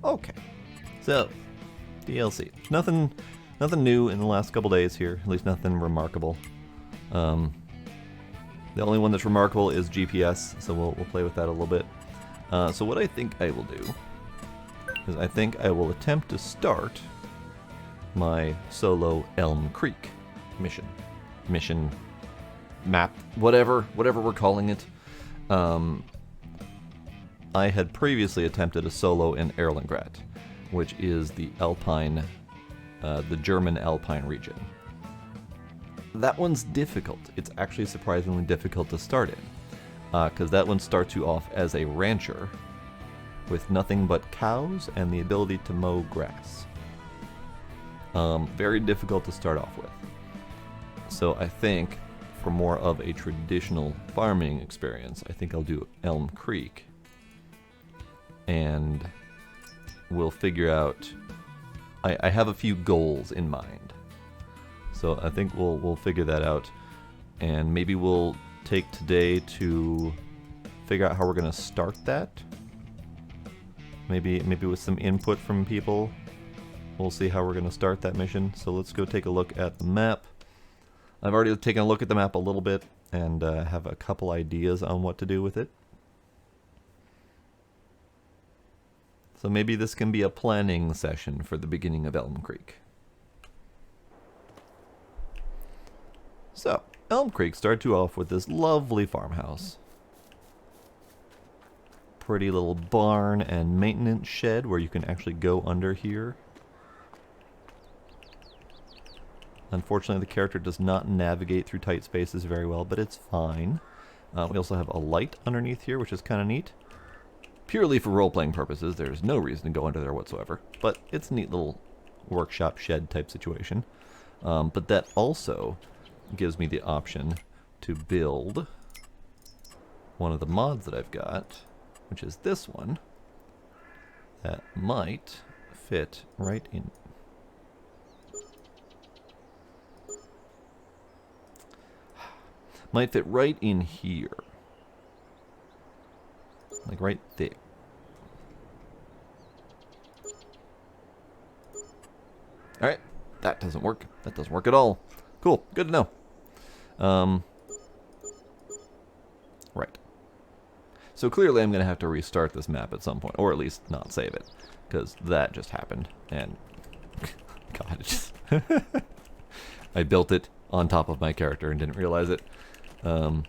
Okay, so DLC. Nothing new in the last couple days here. At least nothing remarkable. The only one that's remarkable is GPS, so we'll play with that a little bit. So what I think I will do is I think I will attempt to start my solo Elm Creek mission, map, whatever we're calling it. I had previously attempted a solo in Erlengrat, which is the Alpine, the German Alpine region. That one's difficult. It's actually surprisingly difficult to start in, because that one starts you off as a rancher with nothing but cows and the ability to mow grass. Very difficult to start off with. So I think for more of a traditional farming experience, I think I'll do Elm Creek, and we'll figure out. I have a few goals in mind, so I think we'll figure that out, and maybe we'll take today to figure out how we're gonna start that. Maybe with some input from people, we'll see how we're gonna start that mission. So let's go take a look at the map. I've already taken a look at the map a little bit and have a couple ideas on what to do with it. So maybe this can be a planning session for the beginning of Elm Creek. So, Elm Creek starts you off with this lovely farmhouse. Pretty little barn and maintenance shed where you can actually go under here. Unfortunately, the character does not navigate through tight spaces very well, but it's fine. We also have a light underneath here, which is kind of neat. Purely for role-playing purposes, there's no reason to go under there whatsoever, but it's a neat little workshop shed type situation. But that also gives me the option to build one of the mods that I've got, which is this one, that might fit right in. Might fit right in here. Like right there. Alright, that doesn't work. That doesn't work at all. Cool, good to know. Right. So clearly I'm going to have to restart this map at some point, or at least not save it, because that just happened, and God, it just I built it on top of my character and didn't realize it. Alright,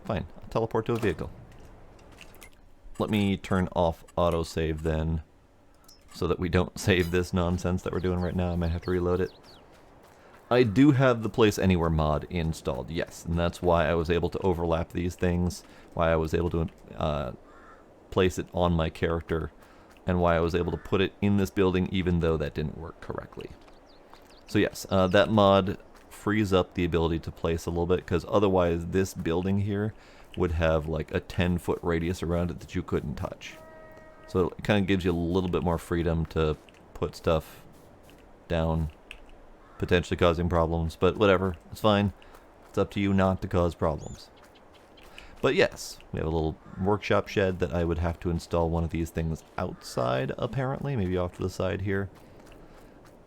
fine. I'll teleport to a vehicle. Let me turn off autosave then, so that we don't save this nonsense that we're doing right now. I might have to reload it. I do have the Place Anywhere mod installed, yes, and that's why I was able to overlap these things, why I was able to place it on my character, and why I was able to put it in this building even though that didn't work correctly. So yes, that mod frees up the ability to place a little bit, because otherwise this building here would have like a 10-foot radius around it that you couldn't touch. So it kind of gives you a little bit more freedom to put stuff down, potentially causing problems, but whatever, it's fine. It's up to you not to cause problems. But yes, we have a little workshop shed that I would have to install one of these things outside, apparently, maybe off to the side here.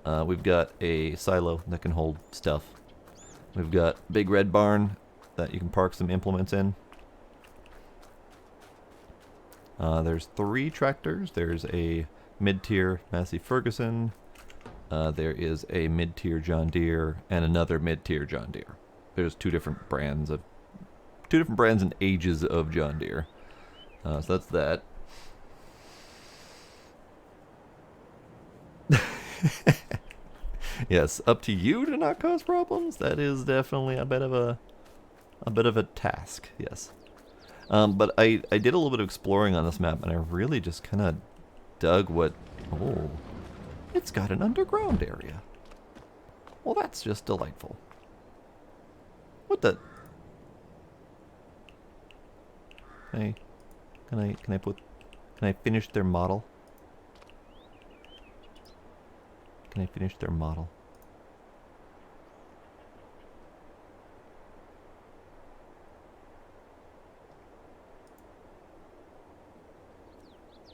We've got a silo that can hold stuff. We've got a big red barn that you can park some implements in. There's 3 tractors. There's a mid-tier Massey Ferguson. There is a mid-tier John Deere and another mid-tier John Deere. There's two different brands and ages of John Deere. So that's that. Yes, up to you to not cause problems. That is definitely a bit of a task. Yes. But I did a little bit of exploring on this map, and I really just kind of dug what... Oh, it's got an underground area. Well, that's just delightful. What the... Hey, can I finish their model? Can I finish their model?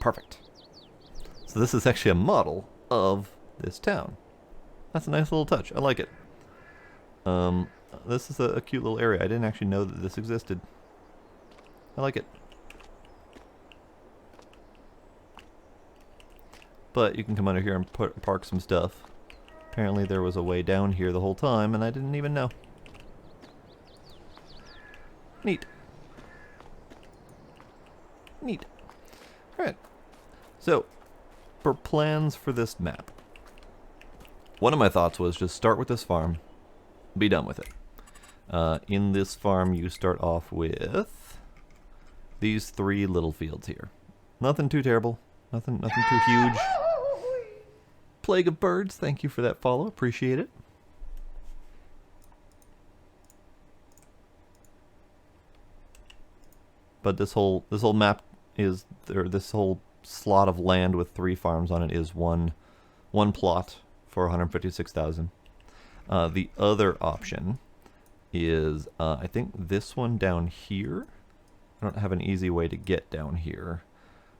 Perfect. So this is actually a model of this town. That's a nice little touch. I like it. This is a cute little area. I didn't actually know that this existed. I like it. But you can come under here and park some stuff. Apparently there was a way down here the whole time, and I didn't even know. Neat. Neat. Alright. So, for plans for this map, one of my thoughts was just start with this farm, be done with it. In this farm, you start off with these 3 little fields here. Nothing too terrible. Nothing too huge. Plague of birds, thank you for that follow. Appreciate it. But this whole map is, or this whole slot of land with 3 farms on it is one plot for 156,000. The other option is, I think this one down here. I don't have an easy way to get down here,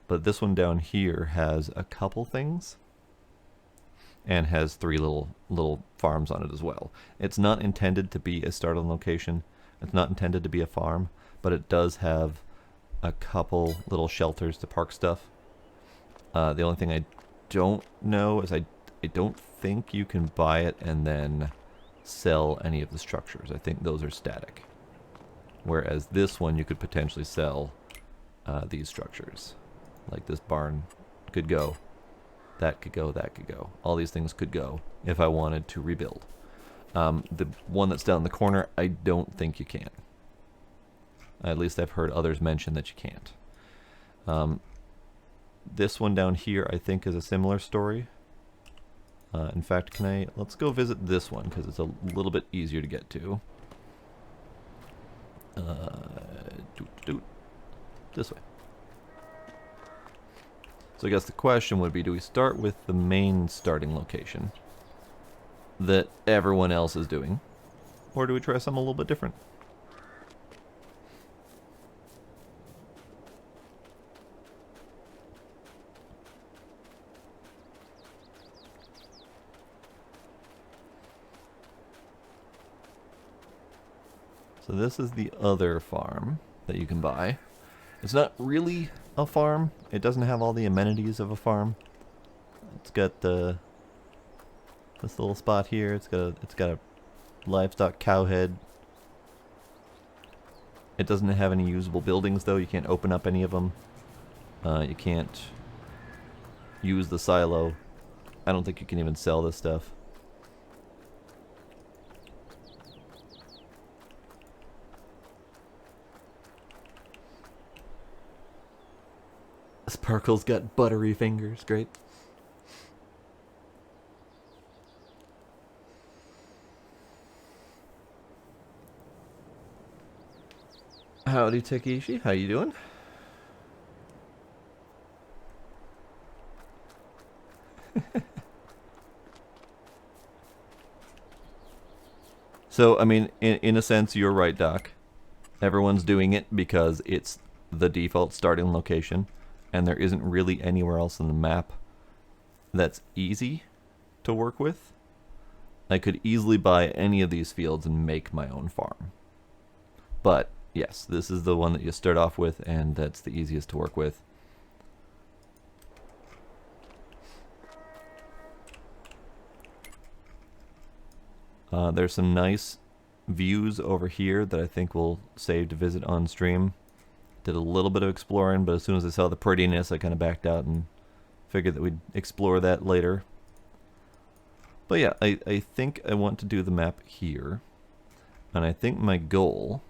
but this one down here has a couple things and has 3 little farms on it as well. It's not intended to be a starting location. It's not intended to be a farm, but it does have a couple little shelters to park stuff. The only thing I don't know is I don't think you can buy it and then sell any of the structures. I think those are static. Whereas this one you could potentially sell these structures. Like this barn could go. That could go, that could go. All these things could go if I wanted to rebuild. The one that's down in the corner, I don't think you can. At least I've heard others mention that you can't. This one down here I think is a similar story. In fact, let's go visit this one because it's a little bit easier to get to. This way. So I guess the question would be, do we start with the main starting location that everyone else is doing? Or do we try something a little bit different? So this is the other farm that you can buy. It's not really a farm. It doesn't have all the amenities of a farm. It's got this little spot here. It's got a livestock cow head. It doesn't have any usable buildings though. You can't open up any of them. You can't use the silo. I don't think you can even sell this stuff. Sparkle's got buttery fingers. Great. Howdy, Takeshi. How you doing? So, I mean, in a sense, you're right, Doc. Everyone's doing it because it's the default starting location, and there isn't really anywhere else on the map that's easy to work with. I could easily buy any of these fields and make my own farm. But, yes, this is the one that you start off with, and that's the easiest to work with. There's some nice views over here that I think we'll save to visit on stream. Did a little bit of exploring, but as soon as I saw the prettiness, I kind of backed out and figured that we'd explore that later. But yeah, I think I want to do the map here. And I think my goal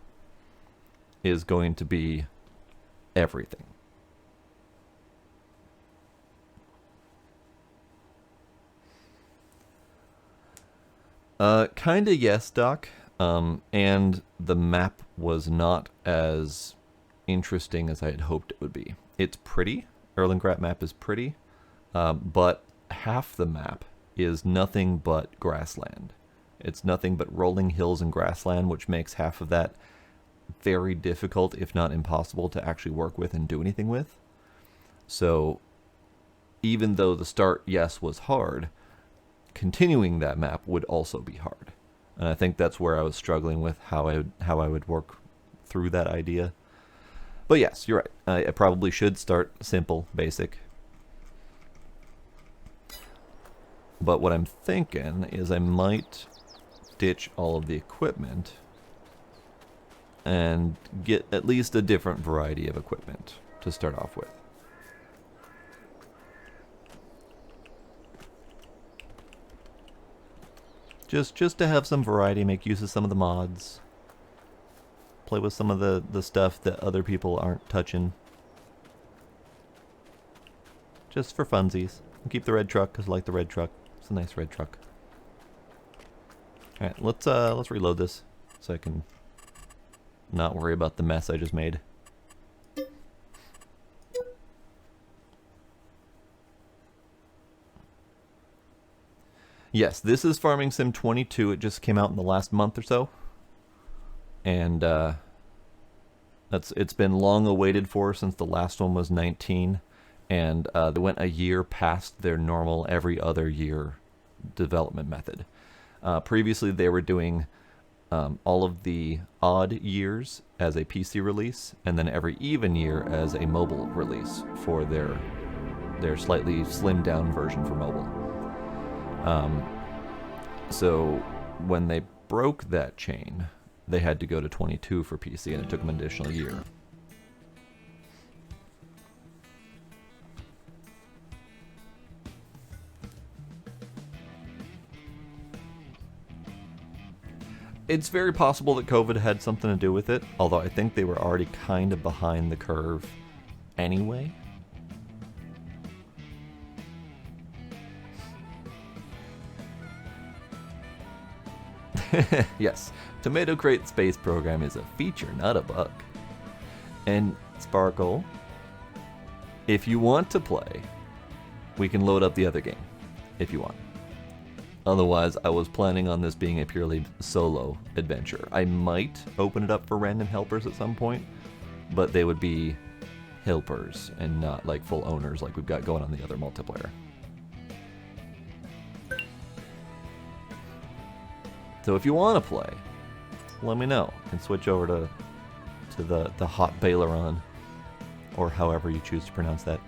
is going to be everything. Kinda yes, Doc. And the map was not as interesting as I had hoped it would be. It's pretty. Erlengrat map is pretty. But half the map is nothing but grassland. It's nothing but rolling hills and grassland, which makes half of that very difficult, if not impossible, to actually work with and do anything with. So even though the start, yes, was hard, continuing that map would also be hard. And I think that's where I was struggling with how I would work through that idea. But yes, you're right. I probably should start simple, basic. But what I'm thinking is I might ditch all of the equipment and get at least a different variety of equipment to start off with. Just to have some variety, make use of some of the mods, play with some of the stuff that other people aren't touching. Just for funsies. And keep the red truck, because I like the red truck. It's a nice red truck. Alright, let's reload this so I can not worry about the mess I just made. Yes, this is Farming Sim 22. It just came out in the last month or so. And it's been long awaited for since the last one was 19. And they went a year past their normal every other year development method. Previously, they were doing all of the odd years as a PC release, and then every even year as a mobile release for their slightly slimmed down version for mobile. So when they broke that chain, they had to go to 22 for PC, and it took them an additional year. It's very possible that COVID had something to do with it, although I think they were already kind of behind the curve anyway. Yes, Tomato Crate Space Program is a feature, not a bug. And Sparkle, if you want to play, we can load up the other game, if you want. Otherwise, I was planning on this being a purely solo adventure. I might open it up for random helpers at some point, but they would be helpers and not like full owners like we've got going on the other multiplayer. So if you want to play, let me know and switch over to the hot Baler on, or however you choose to pronounce that.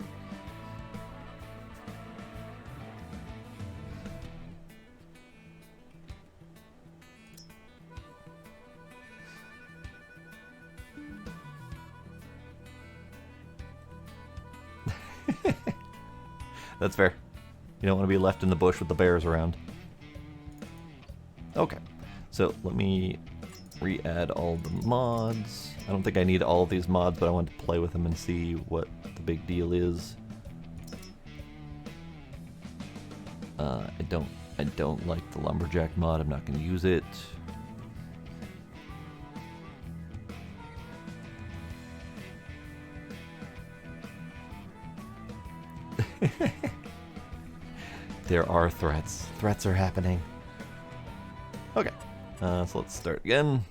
That's fair. You don't want to be left in the bush with the bears around. Okay, so let me re-add all the mods. I don't think I need all of these mods, but I want to play with them and see what the big deal is. I don't like the lumberjack mod. I'm not going to use it. There are threats. Threats are happening. Okay, so let's start again.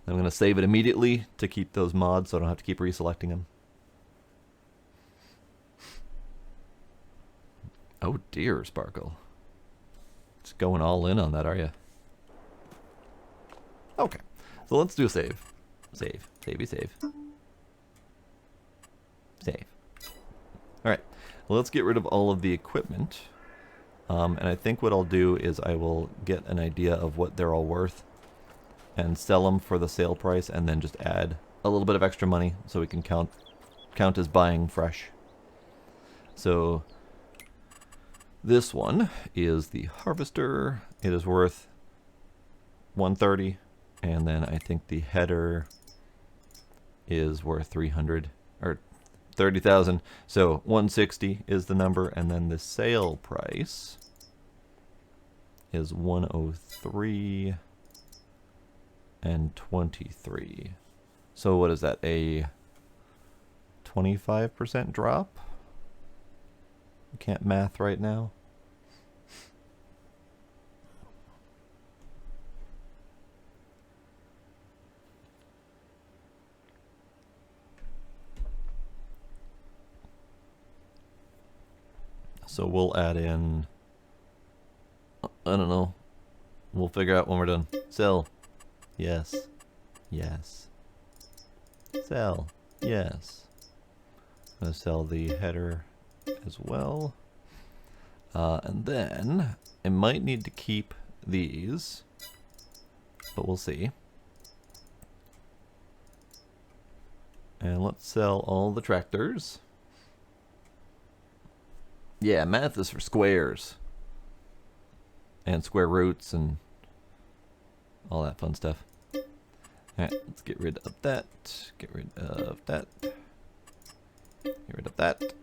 I'm going to save it immediately to keep those mods so I don't have to keep reselecting them. Oh dear, Sparkle. Just going all in on that, are you? Okay, so let's do a save. Save. Savey save. Save. Alright, well, let's get rid of all of the equipment. And I think what I'll do is I will get an idea of what they're all worth and sell them for the sale price, and then just add a little bit of extra money so we can count as buying fresh. So this one is the harvester. It is worth 130, and then I think the header is worth 300 or 30,000. So 160 is the number, and then the sale price is 103 and 23. So what is that, a 25% drop? I can't math right now. So we'll add in, I don't know. We'll figure out when we're done. Sell. Yes. Yes. Sell. Yes. I'm going to sell the header as well. And then I might need to keep these, but we'll see. And let's sell all the tractors. Yeah, math is for squares. And square roots and all that fun stuff. Alright, let's get rid of that. Get rid of that. Get rid of that.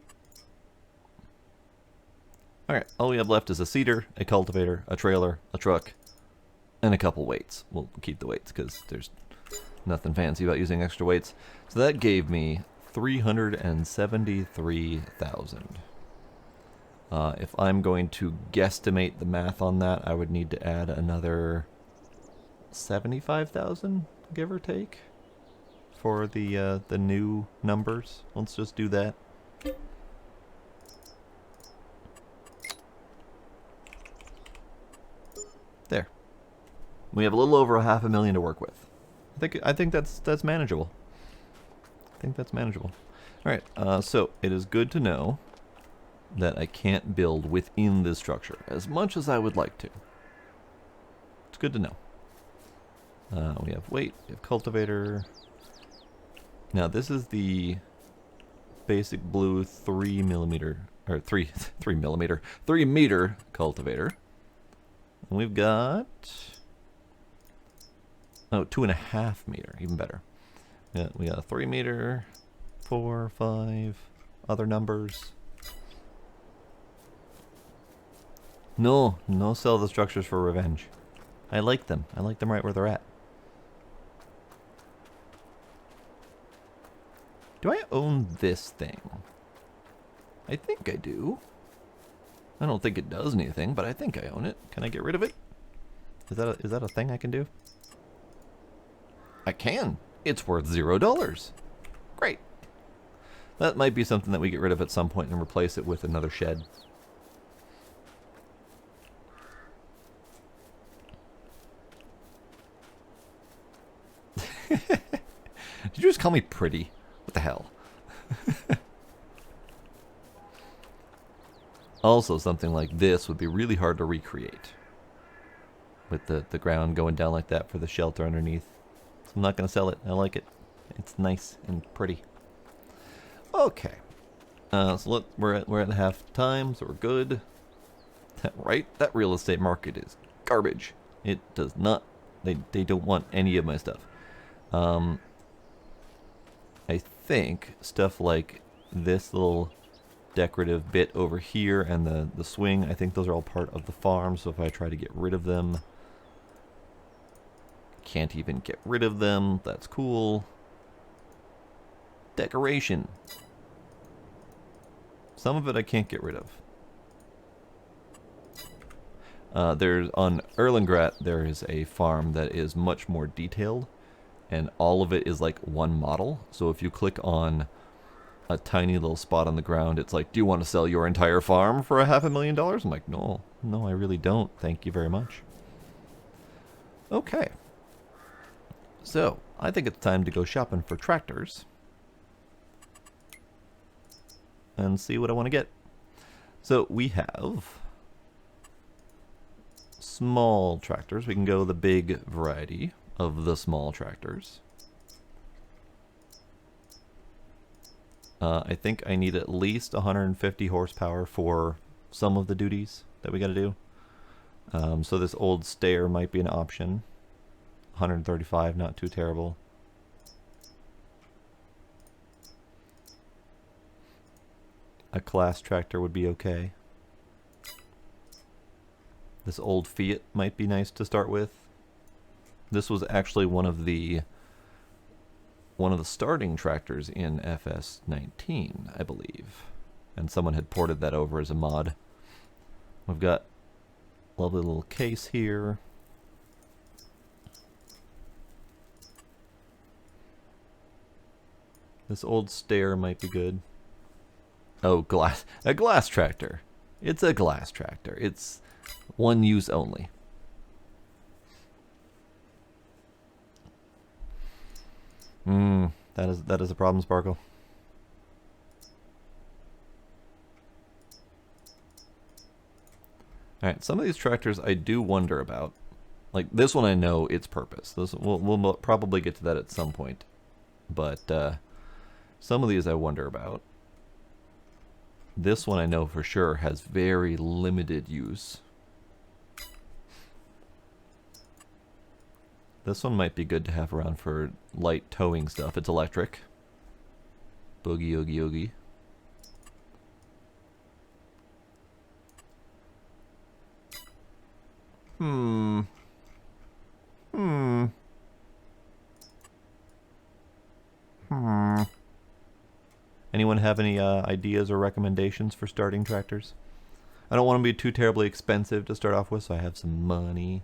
Alright, all we have left is a seeder, a cultivator, a trailer, a truck, and a couple weights. We'll keep the weights because there's nothing fancy about using extra weights. So that gave me 373,000. If I'm going to guesstimate the math on that, I would need to add another 75,000, give or take, for the new numbers. Let's just do that. There. We have a little over $500,000 to work with. I think that's manageable. I think that's manageable. All right. So it is good to know that I can't build within this structure as much as I would like to. It's good to know. We have weight, we have cultivator. Now this is the basic blue 3 millimeter or 3 meter cultivator. And we've got 2.5 meter, even better. Yeah, we got a 3 meter, 4, 5, other numbers. No sell the structures for revenge. I like them. I like them right where they're at. Do I own this thing? I think I do. I don't think it does anything, but I think I own it. Can I get rid of it? Is that a thing I can do? I can. It's worth $0. Great. That might be something that we get rid of at some point and replace it with another shed. Did you just call me pretty? What the hell? Also, something like this would be really hard to recreate. With the ground going down like that for the shelter underneath. So I'm not going to sell it. I like it. It's nice and pretty. Okay. So look, we're at half time, so we're good. Right? That real estate market is garbage. It does not... They don't want any of my stuff. I think stuff like this little decorative bit over here and the swing, I think those are all part of the farm, so if I try to get rid of them, can't even get rid of them. That's cool. Decoration. Some of it I can't get rid of. There's on Erlengrat, there is a farm that is much more detailed, and all of it is like one model. So if you click on a tiny little spot on the ground, it's like, do you want to sell your entire farm for $500,000? I'm like, no, I really don't. Thank you very much. Okay. So, I think it's time to go shopping for tractors and see what I want to get. So, we have small tractors. We can go the big variety of the small tractors. I think I need at least 150 horsepower for some of the duties that we got to do. So this old stair might be an option. 135, not too terrible. A class tractor would be okay. This old Fiat might be nice to start with. This was actually one of the starting tractors in FS19, I believe. And someone had ported that over as a mod. We've got a lovely little case here. This old stair might be good. Oh, a glass tractor. It's a glass tractor. It's one use only. That is a problem, Sparkle. Alright, some of these tractors I do wonder about. Like, this one I know its purpose. We'll probably get to that at some point. But some of these I wonder about. This one I know for sure has very limited use. This one might be good to have around for light towing stuff. It's electric. Boogie oogie oogie. Anyone have any ideas or recommendations for starting tractors? I don't want them to be too terribly expensive to start off with, so I have some money.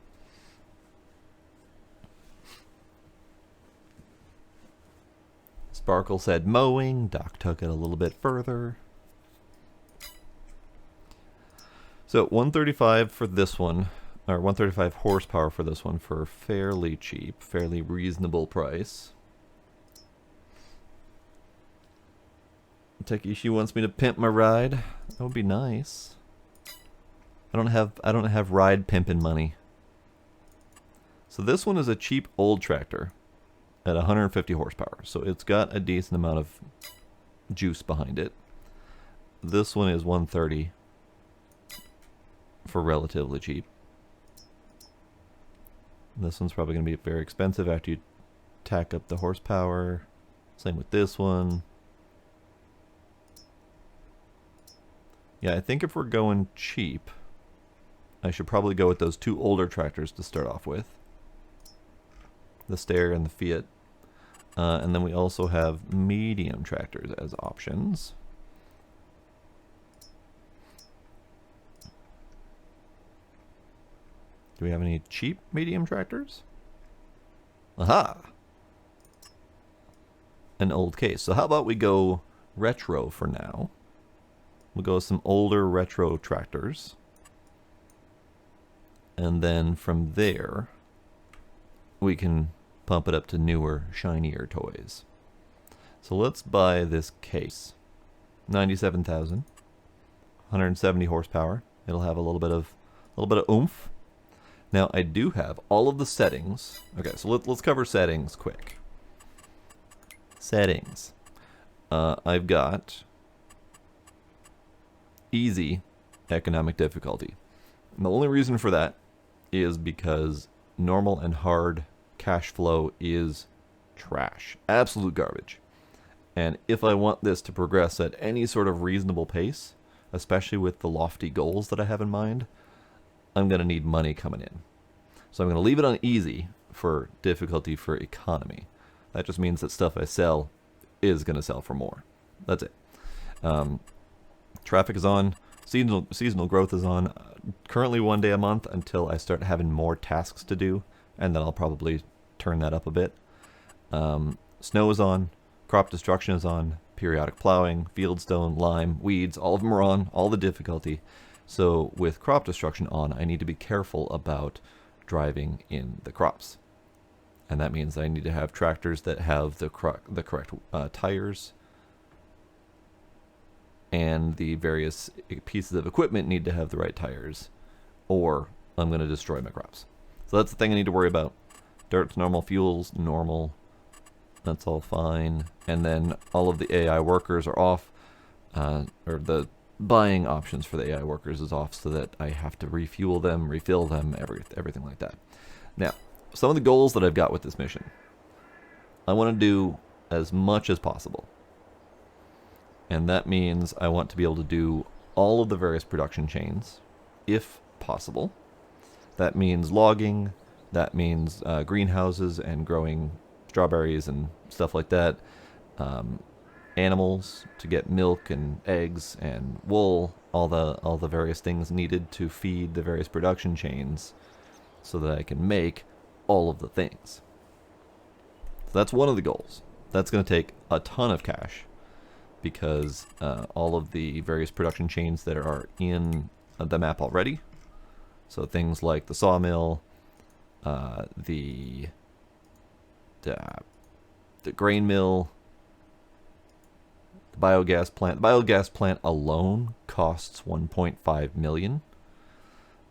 Sparkle said mowing. Doc took it a little bit further. So 135 for this one, or 135 horsepower for this one for fairly cheap, fairly reasonable price. Takeshi wants me to pimp my ride. That would be nice. I don't have ride pimping money. So this one is a cheap old tractor at 150 horsepower. So it's got a decent amount of juice behind it. This one is 130 for relatively cheap. This one's probably going to be very expensive after you tack up the horsepower. Same with this one. Yeah, I think if we're going cheap, I should probably go with those two older tractors to start off with. The Steyr and the Fiat. And then we also have medium tractors as options. Do we have any cheap medium tractors? Aha! An old case. So how about we go retro for now? We'll go with some older retro tractors. And then from there, we can pump it up to newer, shinier toys. So let's buy this case. 97,000. 170 horsepower. It'll have a little bit of oomph. Now I do have all of the settings. Okay, so let's cover settings quick. Settings. I've got easy economic difficulty. And the only reason for that is because normal and hard cash flow is trash. Absolute garbage. And if I want this to progress at any sort of reasonable pace, especially with the lofty goals that I have in mind, I'm going to need money coming in. So I'm going to leave it on easy for difficulty for economy. That just means that stuff I sell is going to sell for more. That's it. Traffic is on. Seasonal growth is on. Currently 1 day a month until I start having more tasks to do, and then I'll probably turn that up a bit. Snow is on. Crop destruction is on. Periodic plowing, fieldstone, lime, weeds, all of them are on. All the difficulty. So with crop destruction on, I need to be careful about driving in the crops. And that means I need to have tractors that have the correct tires, and the various pieces of equipment need to have the right tires, or I'm going to destroy my crops. So that's the thing I need to worry about. Dirt's normal, fuel's normal. That's all fine. And then all of the AI workers are off, or the buying options for the AI workers is off, so that I have to refuel them, refill them, everything like that. Now, some of the goals that I've got with this mission. I want to do as much as possible. And that means I want to be able to do all of the various production chains, if possible. That means logging, that means greenhouses and growing strawberries and stuff like that. Animals to get milk and eggs and wool, all the various things needed to feed the various production chains, so that I can make all of the things. So that's one of the goals. That's going to take a ton of cash, because all of the various production chains that are in the map already, so things like the sawmill, the grain mill, the biogas plant. The biogas plant alone costs 1.5 million.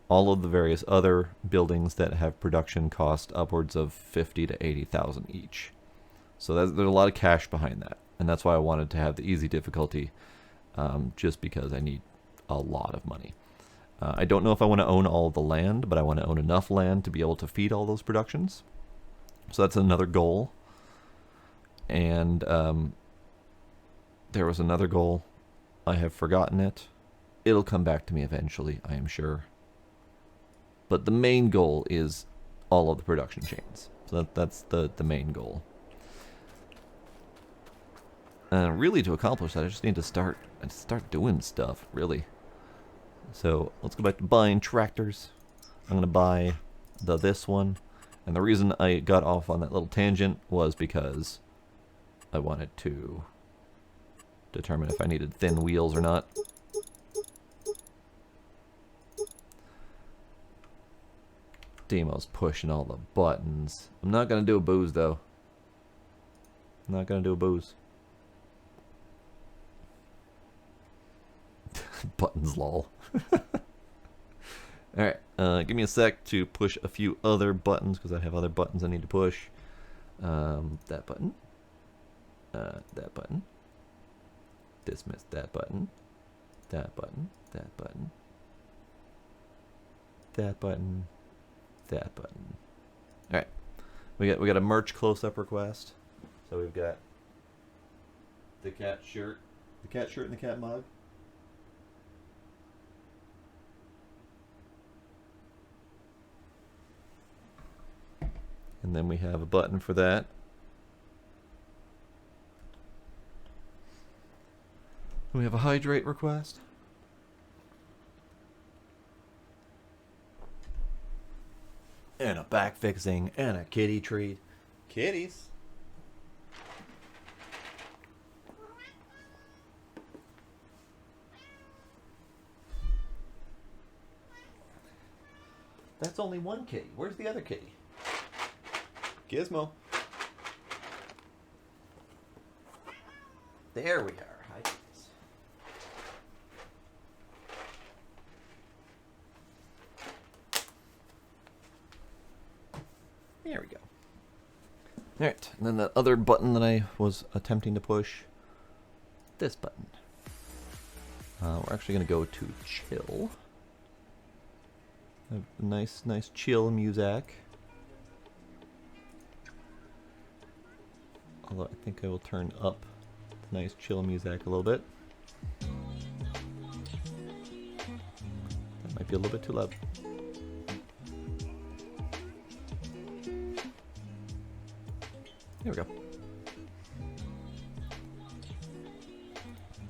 All of the various other buildings that have production cost upwards of 50 to 80,000 each. So there's a lot of cash behind that, and that's why I wanted to have the easy difficulty, just because I need a lot of money. I don't know if I want to own all of the land, but I want to own enough land to be able to feed all those productions. So that's another goal. And there was another goal. I have forgotten it. It'll come back to me eventually, I am sure. But the main goal is all of the production chains. So that's the main goal. And really, to accomplish that, I just need to start doing stuff, really. So let's go back to buying tractors. I'm going to buy this one. And the reason I got off on that little tangent was because I wanted to determine if I needed thin wheels or not. Demo's pushing all the buttons. I'm not going to do a booze, though. I'm not going to do a booze. Buttons, lol. Alright, give me a sec to push a few other buttons, because I have other buttons I need to push. That button. That button. Dismiss that button. That button. That button. That button. That button. Alright. We got a merch close-up request. So we've got the cat shirt. The cat shirt and the cat mug. And then we have a button for that. We have a hydrate request. And a back fixing and a kitty treat. Kitties. That's only one kitty. Where's the other kitty? Gizmo. There we are. Hi, kitties. There we go. Alright, and then the other button that I was attempting to push, this button. We're actually going to go to chill. A nice chill music. Although I think I will turn up the nice chill music a little bit. That might be a little bit too loud. There we go.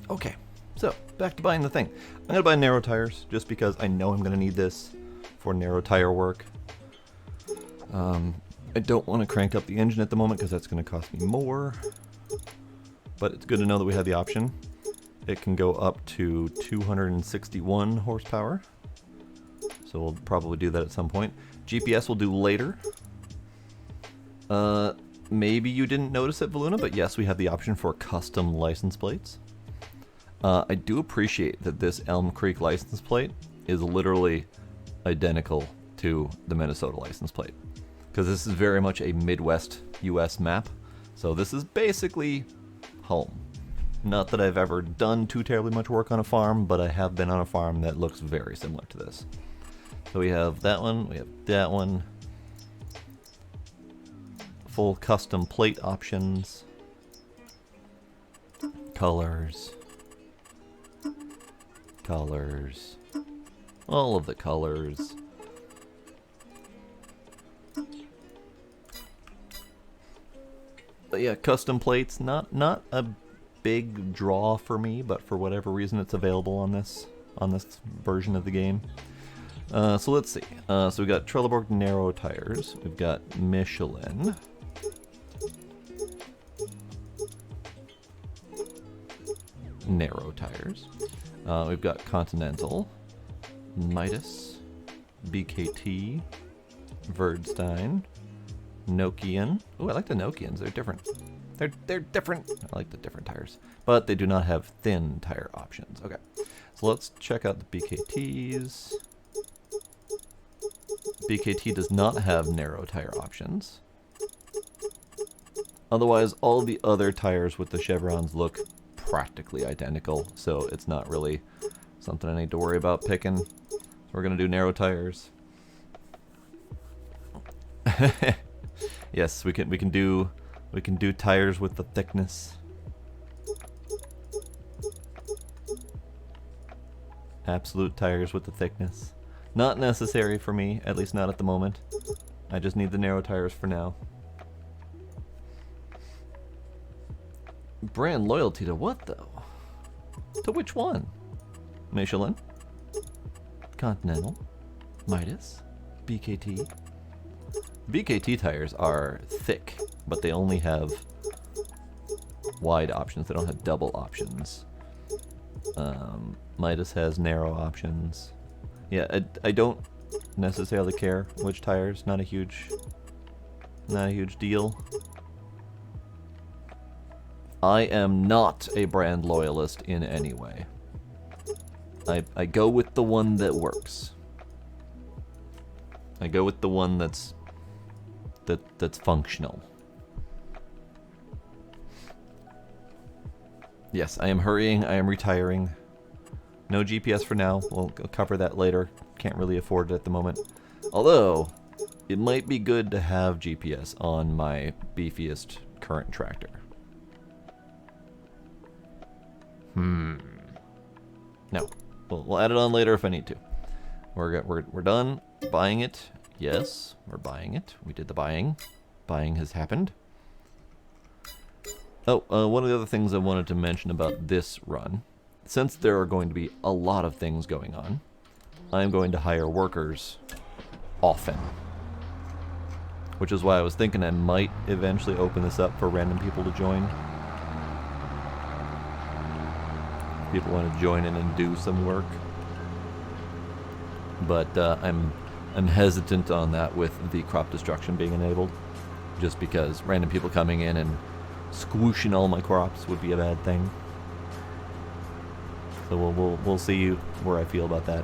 Okay, so back to buying the thing. I'm going to buy narrow tires just because I know I'm going to need this for narrow tire work. I don't want to crank up the engine at the moment because that's going to cost me more. But it's good to know that we have the option. It can go up to 261 horsepower. So we'll probably do that at some point. GPS we'll do later. Maybe you didn't notice it, Valuna, but yes, we have the option for custom license plates. I do appreciate that this Elm Creek license plate is literally identical to the Minnesota license plate. Because this is very much a Midwest US map. So this is basically home. Not that I've ever done too terribly much work on a farm, but I have been on a farm that looks very similar to this. So we have that one, we have that one. Full custom plate options. Colors. Colors. All of the colors. But yeah, custom plates, not a big draw for me, but for whatever reason it's available on this version of the game. So let's see. So we got Trelleborg narrow tires. We've got narrow tires. We've got Continental, Midas, BKT, Verdstein, Nokian. Oh, I like the Nokians. They're different. They're different. I like the different tires. But they do not have thin tire options. Okay. So let's check out the BKTs. BKT does not have narrow tire options. Otherwise, all the other tires with the chevrons look practically identical, so it's not really something I need to worry about picking. So we're gonna do narrow tires. Yes, we can do tires with the thickness. Absolute tires with the thickness. Not necessary for me, at least not at the moment. I just need the narrow tires for now. Brand loyalty to what, though? To which one? Michelin? Continental? Midas? BKT? BKT tires are thick, but they only have wide options. They don't have double options. Midas has narrow options. Yeah, I don't necessarily care which tires. Not a huge deal. I am not a brand loyalist in any way. I go with the one that works. I go with the one that's functional. Yes, I am hurrying. I am retiring. No GPS for now. We'll cover that later. Can't really afford it at the moment. Although, it might be good to have GPS on my beefiest current tractor. No. We'll add it on later if I need to. We're done buying it. Yes, we're buying it. We did the buying. Buying has happened. Oh, one of the other things I wanted to mention about this run, since there are going to be a lot of things going on, I'm going to hire workers often. Which is why I was thinking I might eventually open this up for random people to join. People want to join in and do some work. But I'm hesitant on that with the crop destruction being enabled. Just because random people coming in and squooshing all my crops would be a bad thing. So we'll see where I feel about that.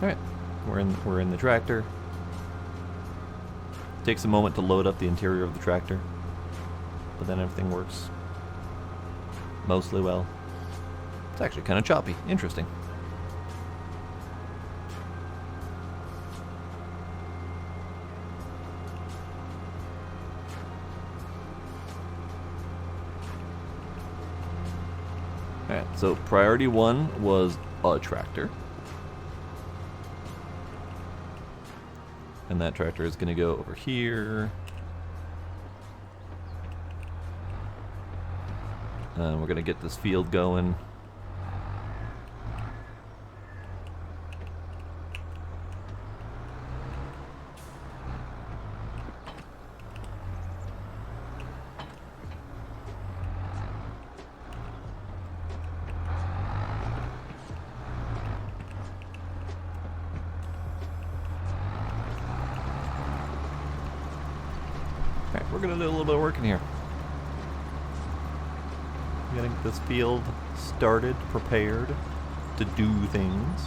Alright, we're in the tractor. Takes a moment to load up the interior of the tractor, but then everything works mostly well. It's actually kind of choppy. Interesting. Alright, so priority 1 was a tractor. And that tractor is going to go over here. And we're going to get this field going. We're going to do a little bit of work in here. Getting this field started, prepared to do things.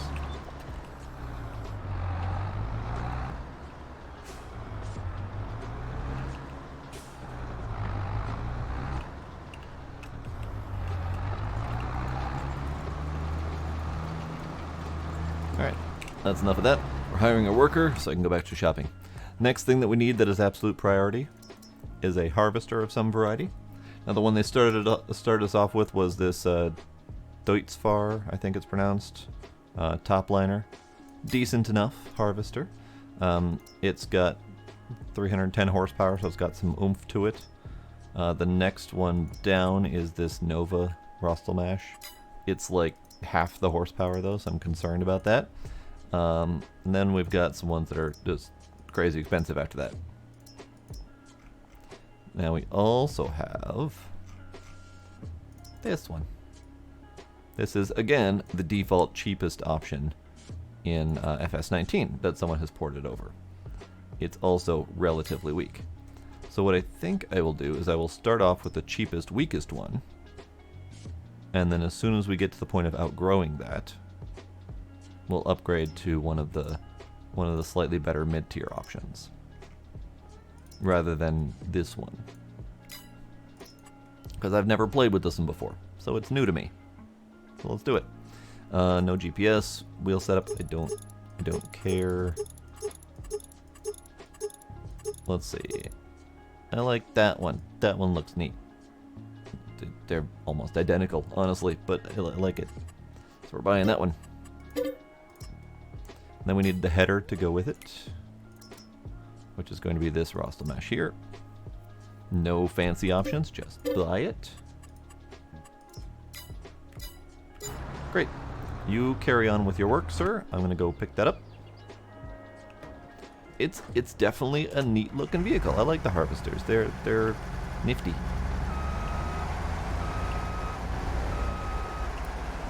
Alright, that's enough of that. We're hiring a worker so I can go back to shopping. Next thing that we need that is absolute priority is a harvester of some variety. Now the one they started us off with was this Deutzfahr, I think it's pronounced, top liner. Decent enough harvester. It's got 310 horsepower, so it's got some oomph to it. The next one down is this Nova Rostelmash. It's like half the horsepower though, so I'm concerned about that. And then we've got some ones that are just crazy expensive after that. Now we also have this one. This is, again, the default cheapest option in FS19 that someone has ported over. It's also relatively weak. So what I think I will do is I will start off with the cheapest, weakest one, and then as soon as we get to the point of outgrowing that, we'll upgrade to one of the slightly better mid-tier options, rather than this one. Because I've never played with this one before, so it's new to me. So let's do it. No GPS, wheel setup. I don't care. Let's see. I like that one. That one looks neat. They're almost identical, honestly, but I like it. So we're buying that one. Then we need the header to go with it, which is going to be this Rostelmash here. No fancy options, just buy it. Great. You carry on with your work, sir. I'm going to go pick that up. It's definitely a neat looking vehicle. I like the harvesters. They're nifty.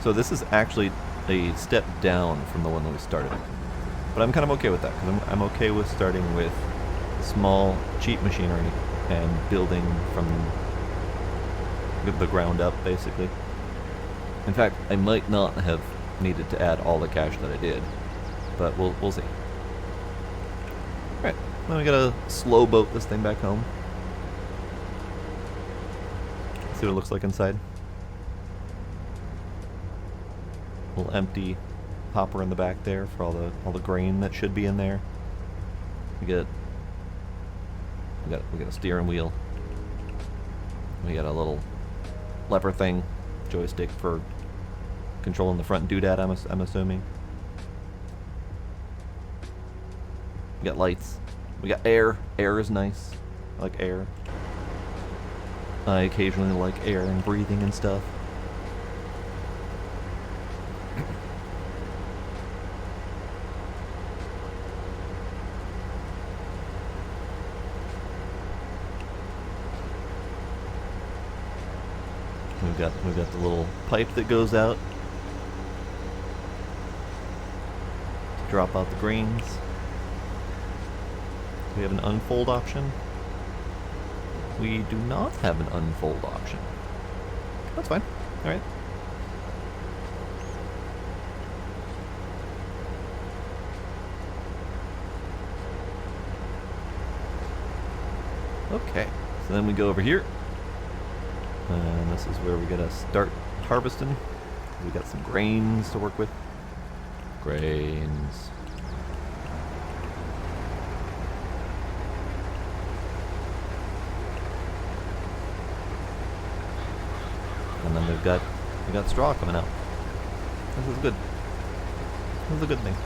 So this is actually a step down from the one that we started with. But I'm kind of okay with that, because I'm okay with starting with small, cheap machinery and building from the ground up, basically. In fact, I might not have needed to add all the cash that I did, but we'll see. Alright, then we gotta slow boat this thing back home. See what it looks like inside. A little empty hopper in the back there for all the grain that should be in there. We got a steering wheel. We got a little lever thing, joystick for controlling the front doodad, I'm assuming. We got lights. We got air. Air is nice. I like air. I occasionally like air and breathing and stuff. We've got the little pipe that goes out to drop out the grains. We have an unfold option. We do not have an unfold option. That's fine. Alright. Okay, so then we go over here. And this is where we gotta start harvesting. We got some grains to work with. Grains. And then we got straw coming out. This is good. This is a good thing.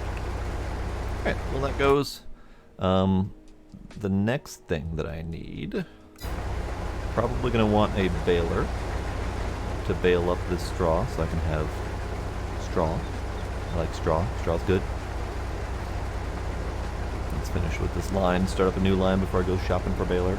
Alright, well that goes. The next thing that I need, probably going to want a baler to bale up this straw so I can have straw. I like straw. Straw's good. Let's finish with this line, start up a new line before I go shopping for baler.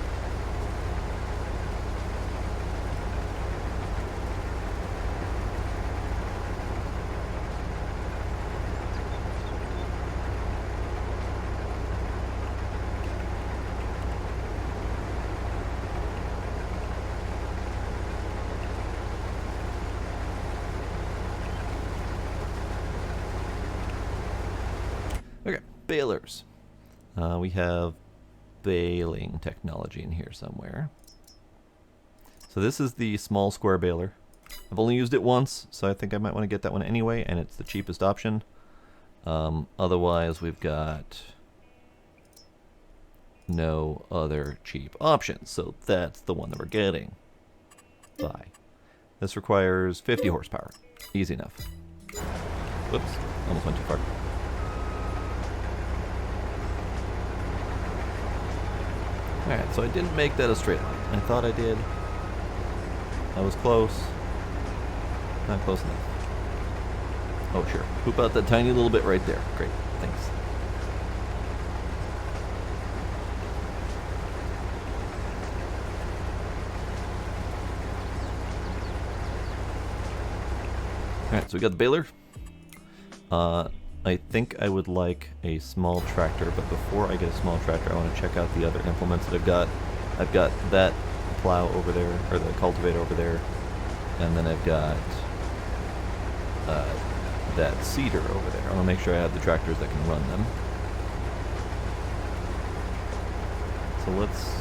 Okay, balers. We have baling technology in here somewhere. So this is the small square baler. I've only used it once, so I think I might want to get that one anyway, and it's the cheapest option. Otherwise, we've got no other cheap options, so that's the one that we're getting. Buy. This requires 50 horsepower. Easy enough. Whoops, almost went too far. Alright, so I didn't make that a straight line. I thought I did. I was close. Not close enough. Oh, sure. Poop out that tiny little bit right there. Great. Thanks. Alright, so we got the baler. I think I would like a small tractor, but before I get a small tractor, I want to check out the other implements that I've got. I've got that plow over there, or the cultivator over there, and then I've got that seeder over there. I want to make sure I have the tractors that can run them. So let's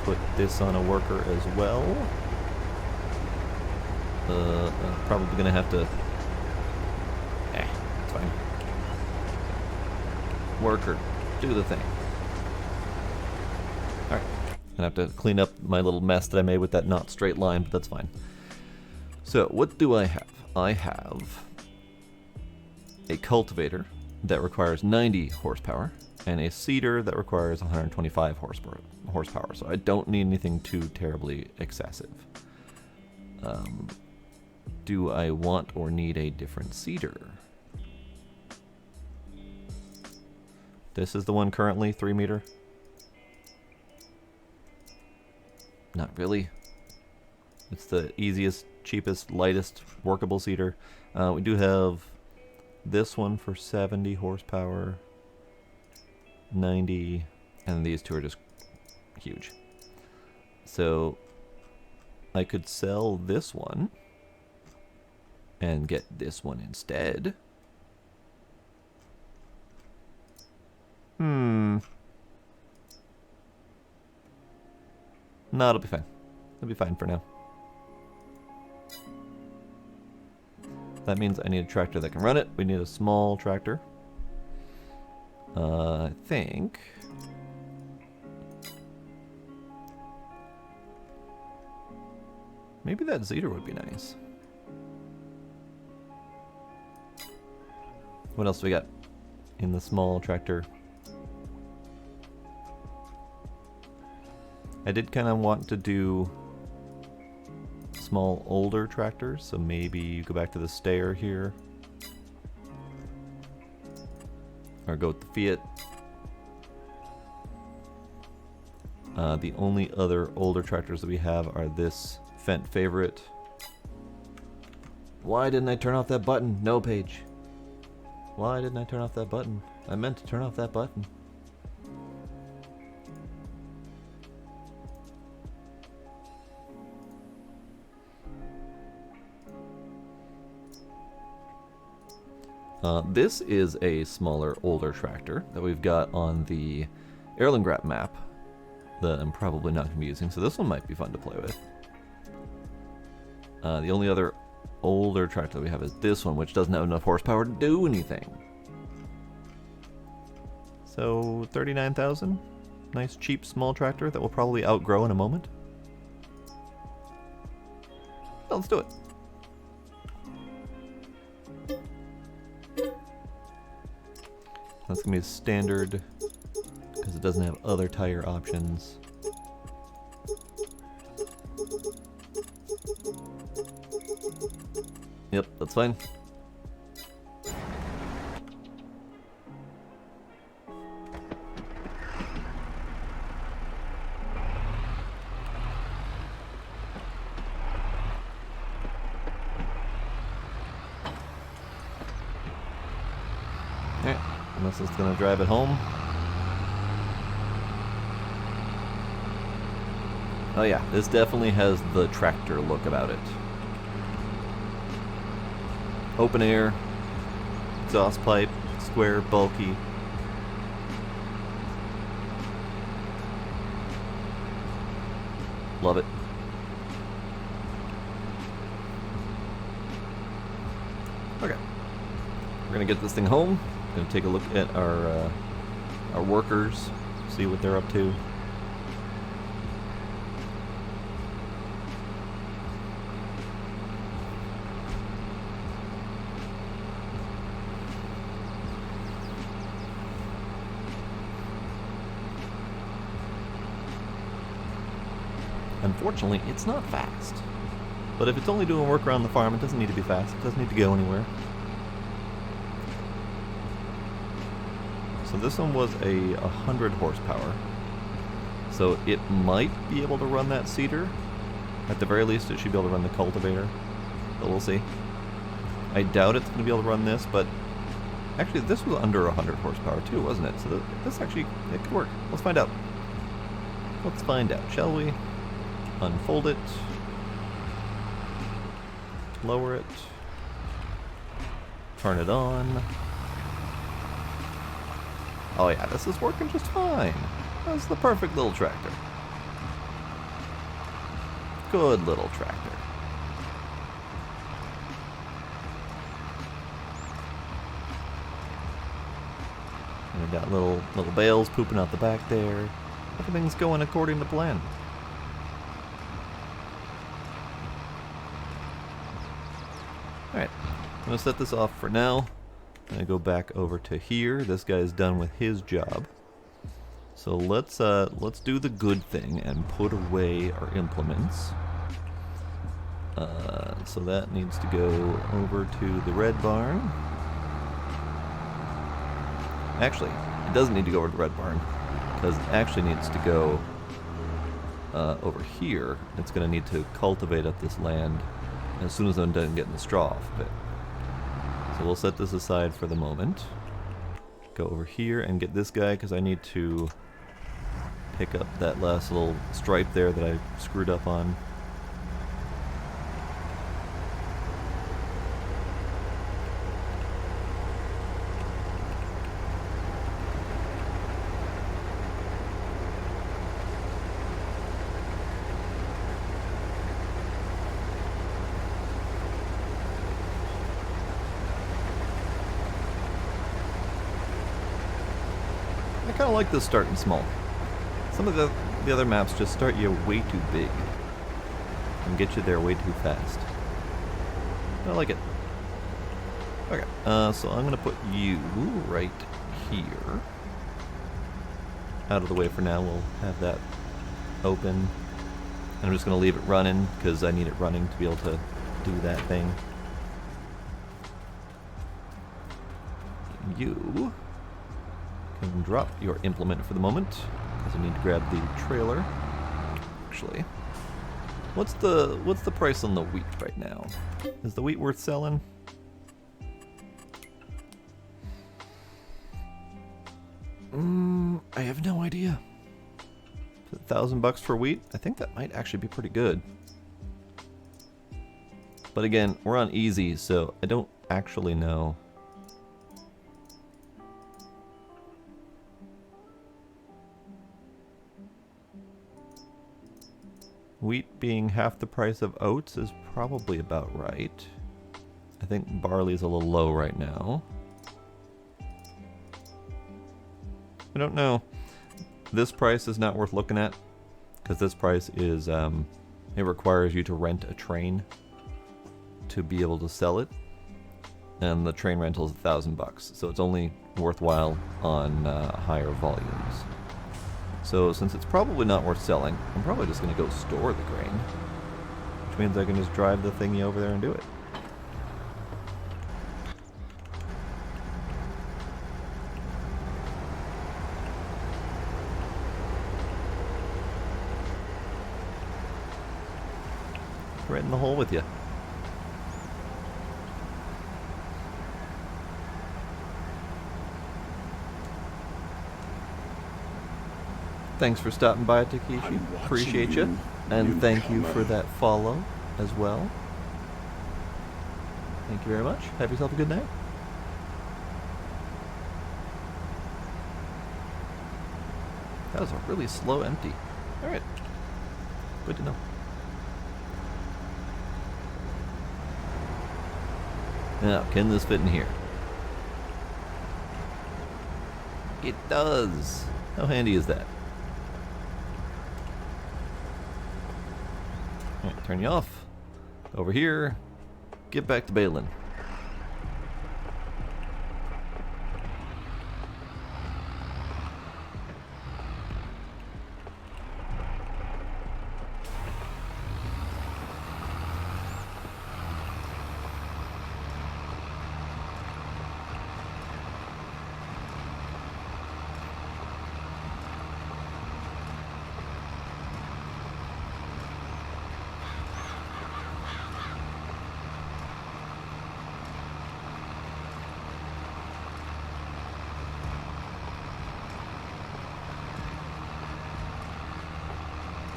put this on a worker as well. I'm probably gonna have to. It's fine. Worker, do the thing. Alright. Gonna have to clean up my little mess that I made with that not straight line, but that's fine. So, what do I have? I have a cultivator that requires 90 horsepower, and a seeder that requires 125 horsepower. So I don't need anything too terribly excessive. Do I want or need a different seeder? This is the one currently, 3 meter. Not really. It's the easiest, cheapest, lightest workable seeder. We do have this one for 70 horsepower, 90, and these two are just huge. So I could sell this one and get this one instead. No, it'll be fine. It'll be fine for now. That means I need a tractor that can run it. We need a small tractor. I think maybe that Zeter would be nice. What else do we got in the small tractor? I did kind of want to do small older tractors, so maybe you go back to the stayer here. Or go with the Fiat. The only other older tractors that we have are this Fendt Favorite. Why didn't I turn off that button? No, Paige. Why didn't I turn off that button? I meant to turn off that button. This is a smaller, older tractor that we've got on the Erlengrat map that I'm probably not going to be using, so this one might be fun to play with. The only other older tractor that we have is this one, which doesn't have enough horsepower to do anything. So, 39,000. Nice, cheap, small tractor that we'll probably outgrow in a moment. Well, let's do it. That's going to be a standard, because it doesn't have other tire options. Yep, that's fine. Alright, unless it's going to drive it home. Oh yeah, this definitely has the tractor look about it. Open air, exhaust pipe, square, bulky. Love it. Okay, we're gonna get this thing home. Gonna take a look at our workers, see what they're up to. unfortunately, it's not fast. But if it's only doing work around the farm, it doesn't need to be fast. It doesn't need to go anywhere. So this one was a 100 horsepower. So it might be able to run that seeder. At the very least, it should be able to run the cultivator. But we'll see. I doubt it's going to be able to run this, but actually this was under 100 horsepower too, wasn't it? So this actually, it could work. Let's find out. Let's find out, shall we? Unfold it. Lower it. Turn it on. Oh yeah, this is working just fine. That's the perfect little tractor. Good little tractor. And we got little bales pooping out the back there. Everything's going according to plan. Alright, I'm going to set this off for now. I'm going to go back over to here. This guy's done with his job. So let's do the good thing and put away our implements. So that needs to go over to the red barn. Actually, it doesn't need to go over to the red barn, because it actually needs to go over here. It's going to need to cultivate up this land as soon as I'm done getting the straw off of it. So we'll set this aside for the moment. Go over here and get this guy, because I need to pick up that last little stripe there that I screwed up on. I kind of like this starting small. Some of the other maps just start you way too big and get you there way too fast. I like it. Okay, so I'm going to put you right here. Out of the way for now. We'll have that open. And I'm just going to leave it running because I need it running to be able to do that thing. You can drop your implement for the moment, because I need to grab the trailer. Actually, what's the price on the wheat right now? Is the wheat worth selling? I have no idea. $1,000 for wheat? I think that might actually be pretty good. But again, we're on easy, so I don't actually know. Wheat being half the price of oats is probably about right. I think barley's a little low right now. I don't know. This price is not worth looking at, because this price is, it requires you to rent a train to be able to sell it. And the train rental is $1,000, so it's only worthwhile on higher volumes. So since it's probably not worth selling, I'm probably just going to go store the grain. Which means I can just drive the thingy over there and do it. Right in the hole with you. Thanks for stopping by, Takeshi. Appreciate you. And thank you for that follow as well. Thank you very much. Have yourself a good night. That was a really slow empty. Alright. Good to know. Now, can this fit in here? It does. How handy is that? Alright, turn you off. Over here. Get back to Baler.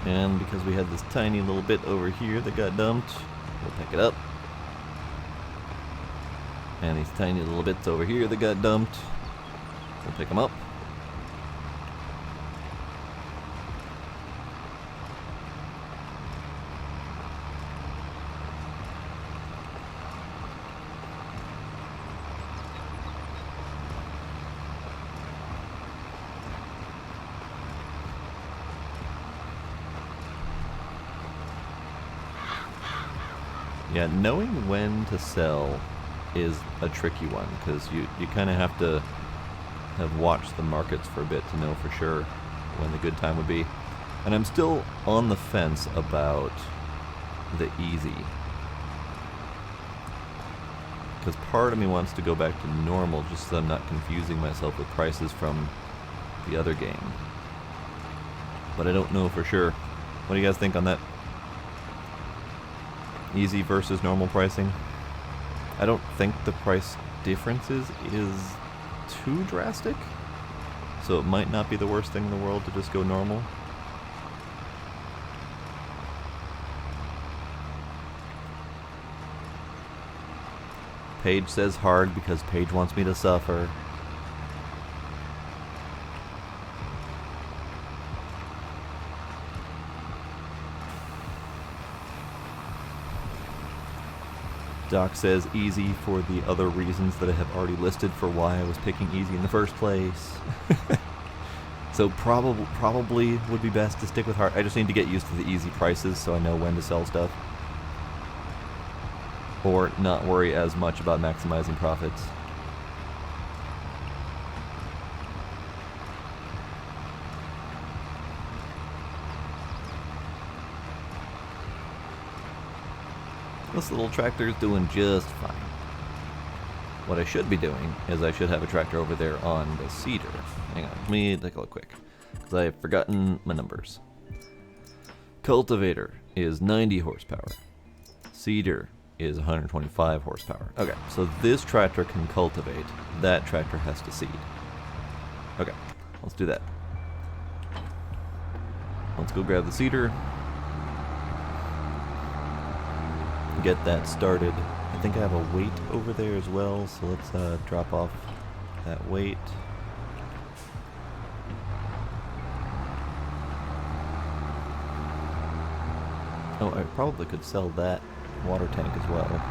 And because we had this tiny little bit over here that got dumped, we'll pick it up. And these tiny little bits over here that got dumped, we'll pick them up. Yeah, knowing when to sell is a tricky one, because you kind of have to have watched the markets for a bit to know for sure when the good time would be. And I'm still on the fence about the easy, because part of me wants to go back to normal just so I'm not confusing myself with prices from the other game. But I don't know for sure. What do you guys think on that? Easy versus normal pricing? I don't think the price differences is too drastic, so it might not be the worst thing in the world to just go normal. Paige says hard because Paige wants me to suffer. Doc says easy for the other reasons that I have already listed for why I was picking easy in the first place. So probably would be best to stick with hard. I just need to get used to the easy prices so I know when to sell stuff. Or not worry as much about maximizing profits. This little tractor is doing just fine. What I should be doing is I should have a tractor over there on the cedar. Hang on, let me take a look quick, because I've forgotten my numbers. Cultivator is 90 horsepower. Cedar is 125 horsepower. Okay, so this tractor can cultivate. That tractor has to seed. Okay, let's do that. Let's go grab the cedar. Get that started. I think I have a weight over there as well, so let's drop off that weight. Oh, I probably could sell that water tank as well.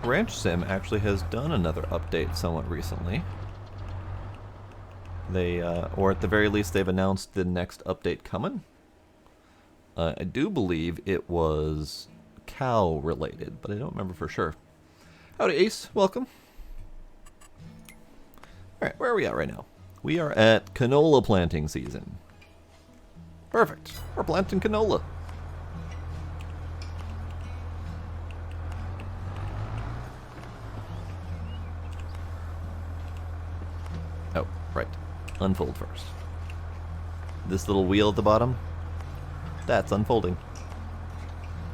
Ranch Sim actually has done another update somewhat recently. They, or at the very least, they've announced the next update coming. I do believe it was cow related, but I don't remember for sure. Howdy, Ace. Welcome. Alright, where are we at right now? We are at canola planting season. Perfect. We're planting canola. Oh, right. Unfold first. This little wheel at the bottom, that's unfolding.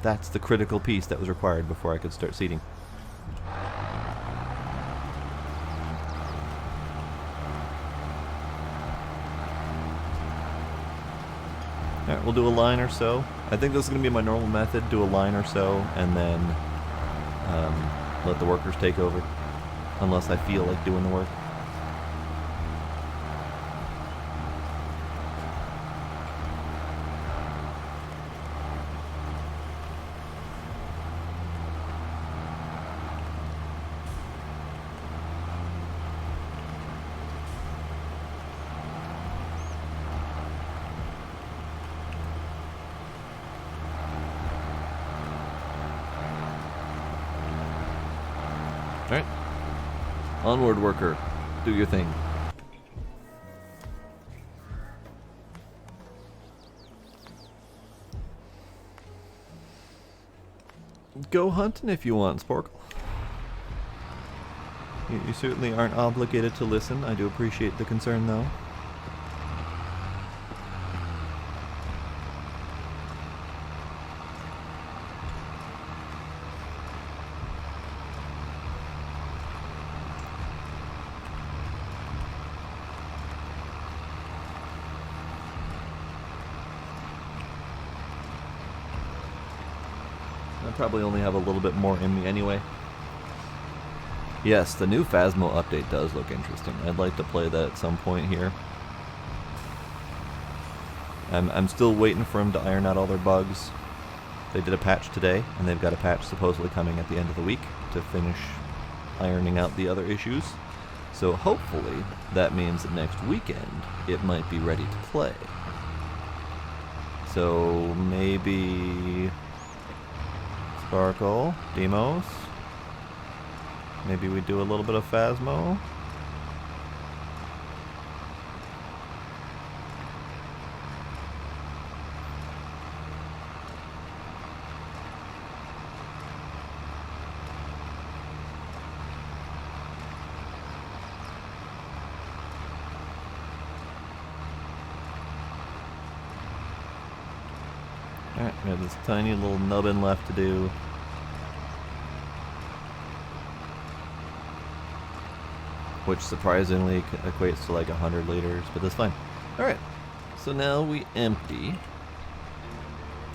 That's the critical piece that was required before I could start seeding. Alright, we'll do a line or so. I think this is going to be my normal method, do a line or so, and then let the workers take over. Unless I feel like doing the work. Alright. Onward, worker. Do your thing. Go hunting if you want, Sporkle. You certainly aren't obligated to listen. I do appreciate the concern, though. I probably only have a little bit more in me anyway. Yes, the new Phasmo update does look interesting. I'd like to play that at some point here. I'm still waiting for them to iron out all their bugs. They did a patch today, and they've got a patch supposedly coming at the end of the week to finish ironing out the other issues. So hopefully that means that next weekend it might be ready to play. So maybe Sparkle, Demos. Maybe we do a little bit of Phasmo. Alright, we have this tiny little nubbin left to do. Which surprisingly equates to like 100 liters, but that's fine. Alright, so now we empty.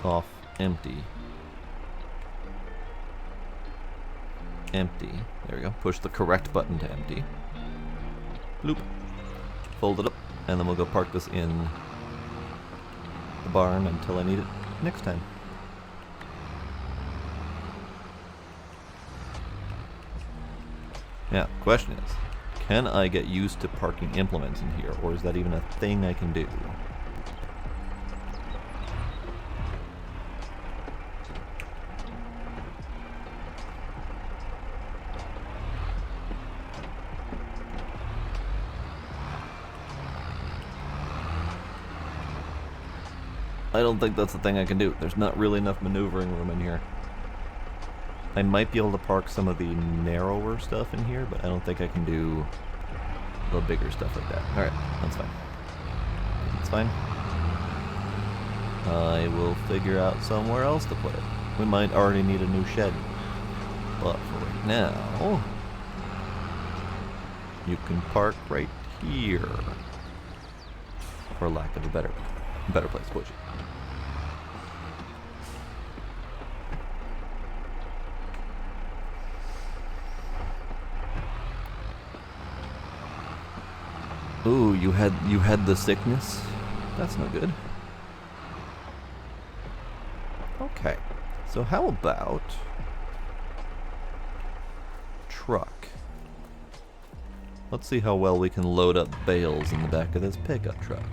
Off, empty. Empty. There we go. Push the correct button to empty. Bloop. Fold it up, and then we'll go park this in the barn until I need it next time. Now, question is, can I get used to parking implements in here, or is that even a thing I can do? I don't think that's the thing I can do. There's not really enough maneuvering room in here. I might be able to park some of the narrower stuff in here, but I don't think I can do the bigger stuff like that. Alright, that's fine. That's fine. I will figure out somewhere else to put it. We might already need a new shed. But for right now, you can park right here. For lack of a better place to put you. Ooh, you had the sickness? That's no good. Okay. So how about truck? Let's see how well we can load up bales in the back of this pickup truck.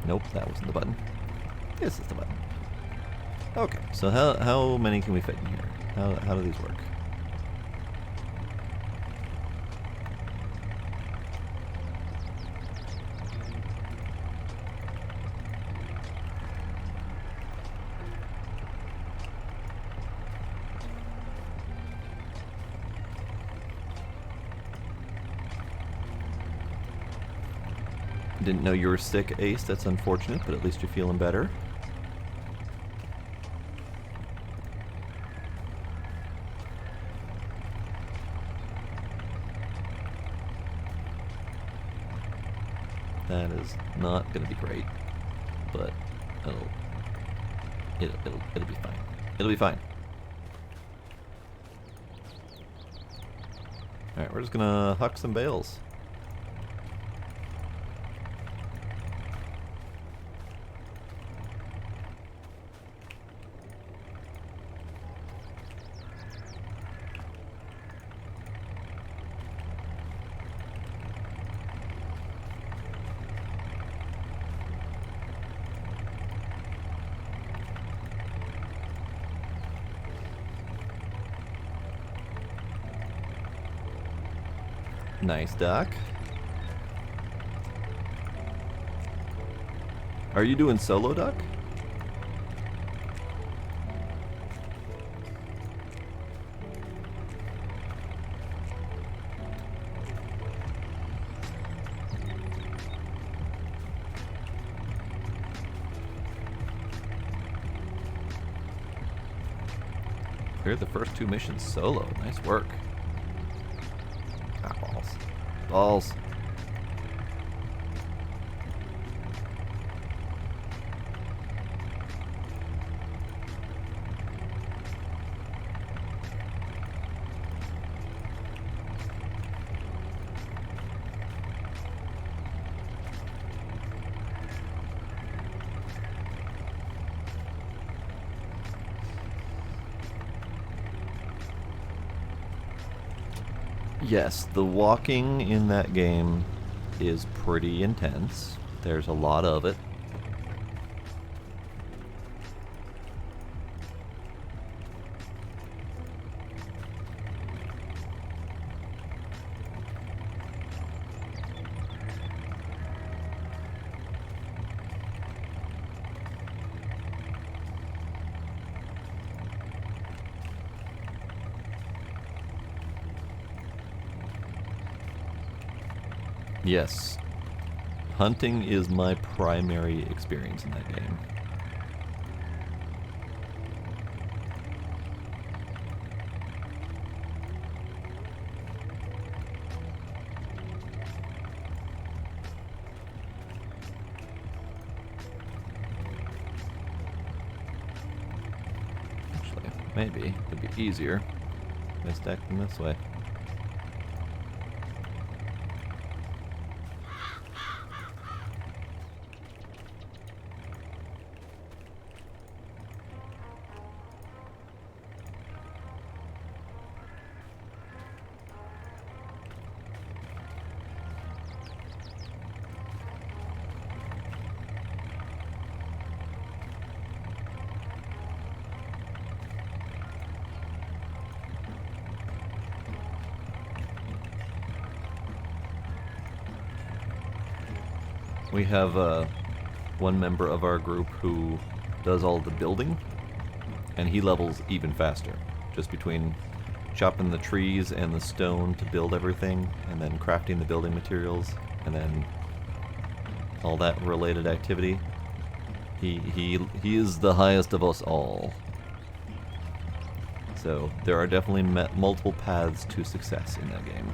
Nope, that wasn't the button. This is the button. Okay, so how many can we fit in here? How do these work? Didn't know you were sick, Ace. That's unfortunate, but at least you're feeling better. That is not going to be great, but it'll be fine. It'll be fine. All right, we're just gonna huck some bales. Nice, Doc. Are you doing solo, Duck? Cleared the first 2 missions solo. Nice work. Ah, balls. Balls. Yes, the walking in that game is pretty intense. There's a lot of it. Yes, hunting is my primary experience in that game. Actually, maybe it'd be easier if I stack them this way. We have one member of our group who does all the building, and he levels even faster, just between chopping the trees and the stone to build everything, and then crafting the building materials, and then all that related activity. He is the highest of us all. So there are definitely multiple paths to success in that game.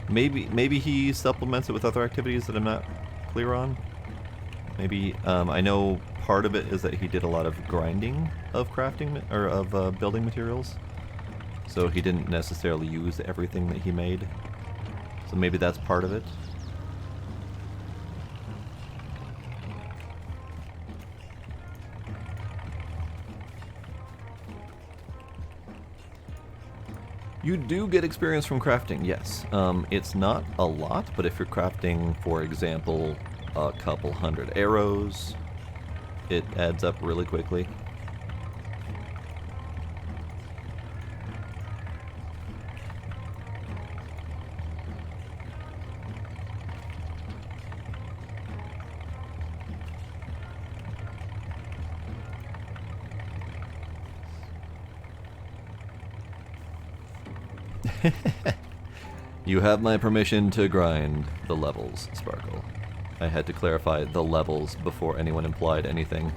Maybe he supplements it with other activities that I'm not clear on. Maybe I know part of it is that he did a lot of grinding of crafting or of building materials, so he didn't necessarily use everything that he made. So maybe that's part of it. You do get experience from crafting, yes. It's not a lot, but if you're crafting, for example, a couple hundred arrows, it adds up really quickly. You have my permission to grind the levels, Sparkle. I had to clarify the levels before anyone implied anything.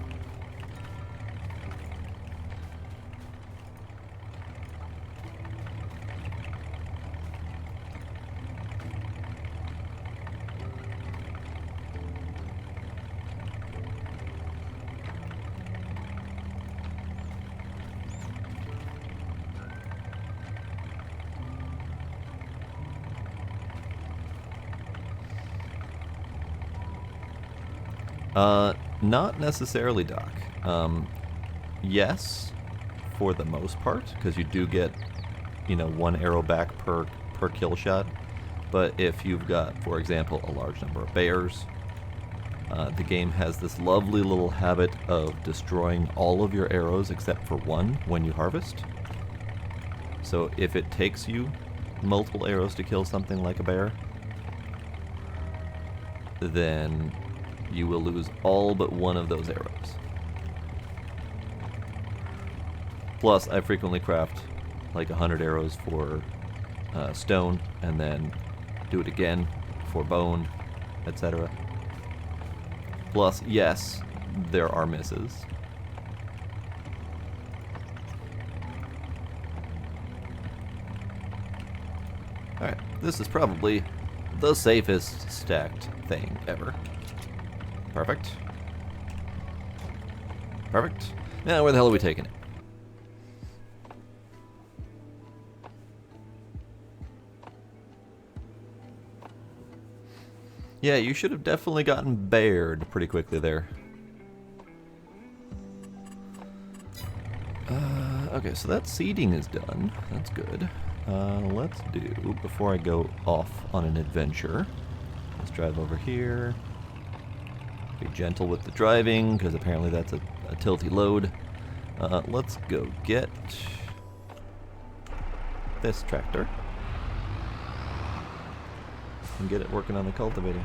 Not necessarily, Doc. Yes, for the most part, because you do get, you know, 1 arrow back per kill shot. But if you've got, for example, a large number of bears, The game has this lovely little habit of destroying all of your arrows except for one when you harvest. So if it takes you multiple arrows to kill something like a bear, then you will lose all but one of those arrows. Plus, I frequently craft like 100 arrows for stone, and then do it again for bone, etc. Plus, yes, there are misses. Alright, this is probably the safest stacked thing ever. Perfect. Perfect. Now, where the hell are we taking it? Yeah, you should have definitely gotten bared pretty quickly there. Okay, so that seeding is done. That's good. Let's do, before I go off on an adventure, let's drive over here. Be gentle with the driving, because apparently that's a tilty load. Let's go get this tractor and get it working on the cultivator.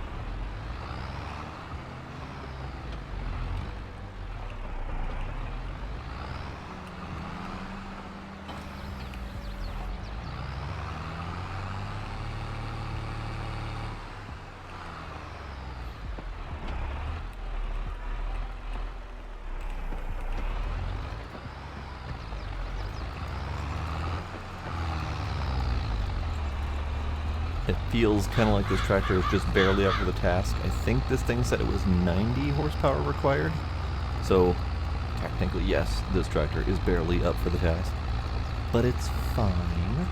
It feels kind of like this tractor is just barely up for the task. I think this thing said it was 90 horsepower required. So, technically, yes, this tractor is barely up for the task. But it's fine.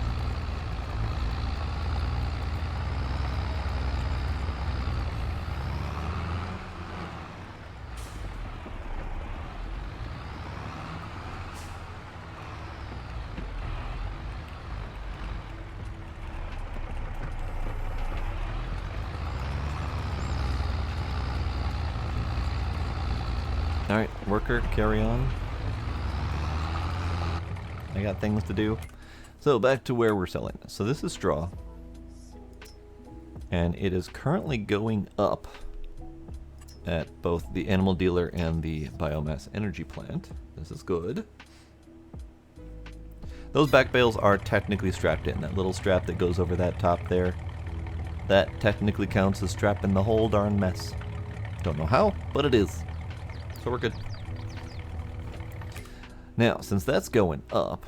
Alright, worker, carry on. I got things to do. So back to where we're selling this. So this is straw. And it is currently going up at both the animal dealer and the biomass energy plant. This is good. Those back bales are technically strapped in. That little strap that goes over that top there, that technically counts as strapping the whole darn mess. Don't know how, but it is. So we're good. Now, since that's going up,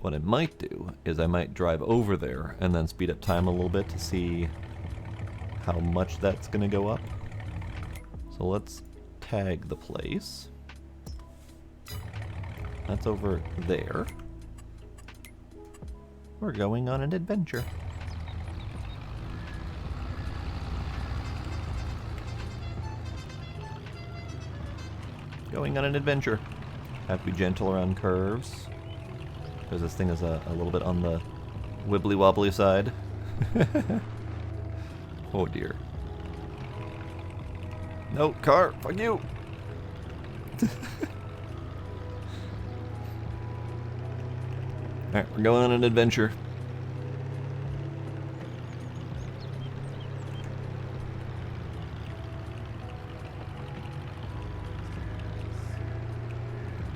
what I might do is I might drive over there and then speed up time a little bit to see how much that's going to go up. So let's tag the place. That's over there. We're going on an adventure. Going on an adventure. Have to be gentle around curves, because this thing is a little bit on the wibbly wobbly side. Oh dear. No, car, fuck you! Alright, we're going on an adventure.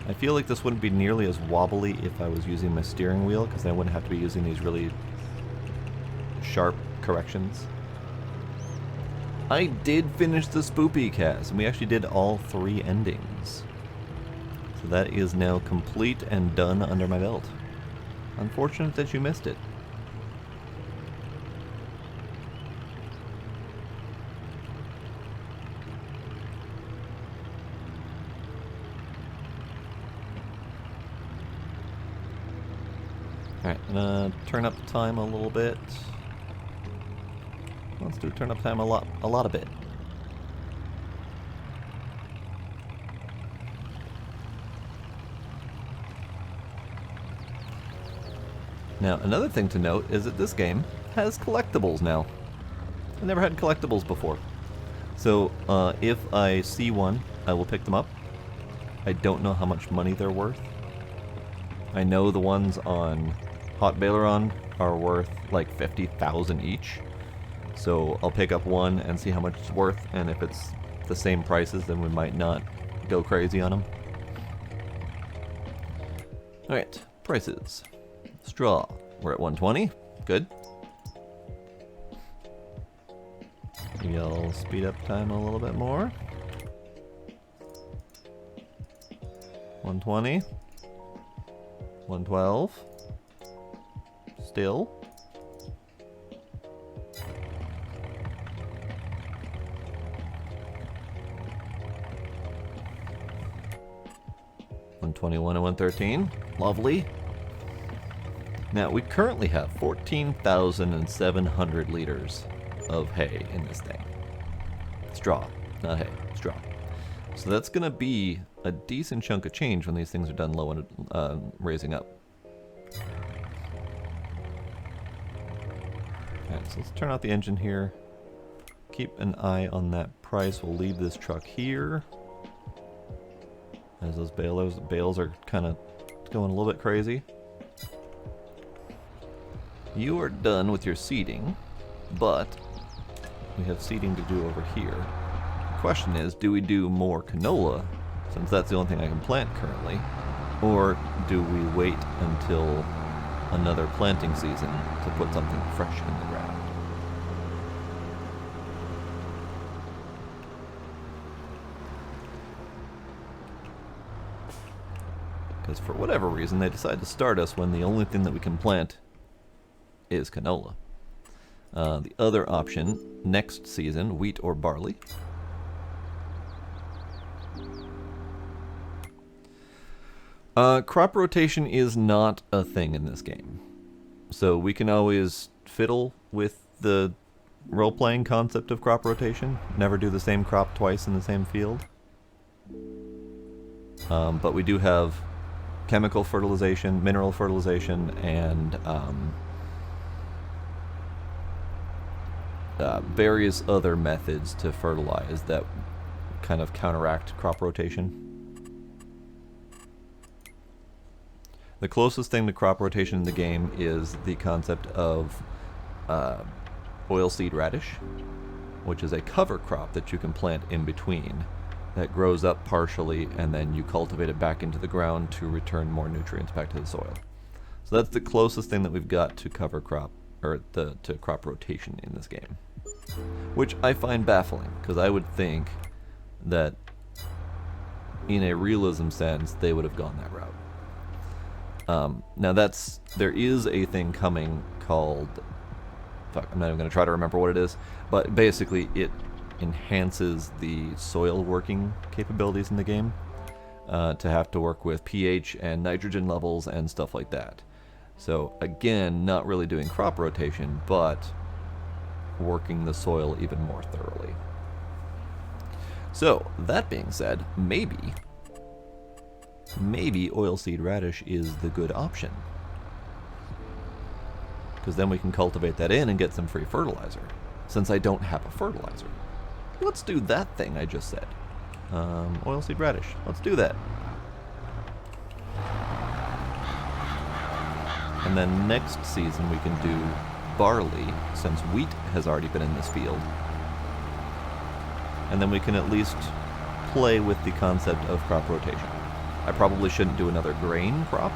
I feel like this wouldn't be nearly as wobbly if I was using my steering wheel, because I wouldn't have to be using these really sharp corrections. I did finish the Spoopy cast, and we actually did all 3 endings. So that is now complete and done under my belt. Unfortunate that you missed it. Alright, I'm gonna turn up the time a little bit. Let's do turn up time a lot a bit. Now, another thing to note is that this game has collectibles now. I never had collectibles before. So if I see one, I will pick them up. I don't know how much money they're worth. I know the ones on Hot Baleron are worth like 50,000 each. So I'll pick up one and see how much it's worth, and if it's the same prices, then we might not go crazy on them. Alright, prices. Straw. We're at 120. Good. Maybe I'll speed up time a little bit more. 120. 112. Still. 121 and 113. Lovely. Now, we currently have 14,700 liters of hay in this thing. Straw, not hay, straw. So that's going to be a decent chunk of change when these things are done low and raising up. Alright, so let's turn out the engine here. Keep an eye on that price. We'll leave this truck here. As those bales are kind of going a little bit crazy. You are done with your seeding, but we have seeding to do over here. The question is, do we do more canola, since that's the only thing I can plant currently, or do we wait until another planting season to put something fresh in the ground? Because for whatever reason, they decide to start us when the only thing that we can plant is canola. The other option, next season, wheat or barley. Crop rotation is not a thing in this game. So we can always fiddle with the role-playing concept of crop rotation. Never do the same crop twice in the same field. But we do have chemical fertilization, mineral fertilization, and various other methods to fertilize that kind of counteract crop rotation. The closest thing to crop rotation in the game is the concept of oilseed radish, which is a cover crop that you can plant in between that grows up partially, and then you cultivate it back into the ground to return more nutrients back to the soil. So that's the closest thing that we've got to cover crop, or to crop rotation in this game, which I find baffling, because I would think that in a realism sense they would have gone that route. Now there is a thing coming called, I'm not even going to try to remember what it is, but basically it enhances the soil working capabilities in the game, to have to work with pH and nitrogen levels and stuff like that. So again, not really doing crop rotation, but working the soil even more thoroughly. So, that being said, maybe oilseed radish is the good option. Because then we can cultivate that in and get some free fertilizer, since I don't have a fertilizer. Let's do that thing I just said. Oilseed radish. Let's do that. And then next season we can do barley, since wheat has already been in this field. And then we can at least play with the concept of crop rotation. I probably shouldn't do another grain crop.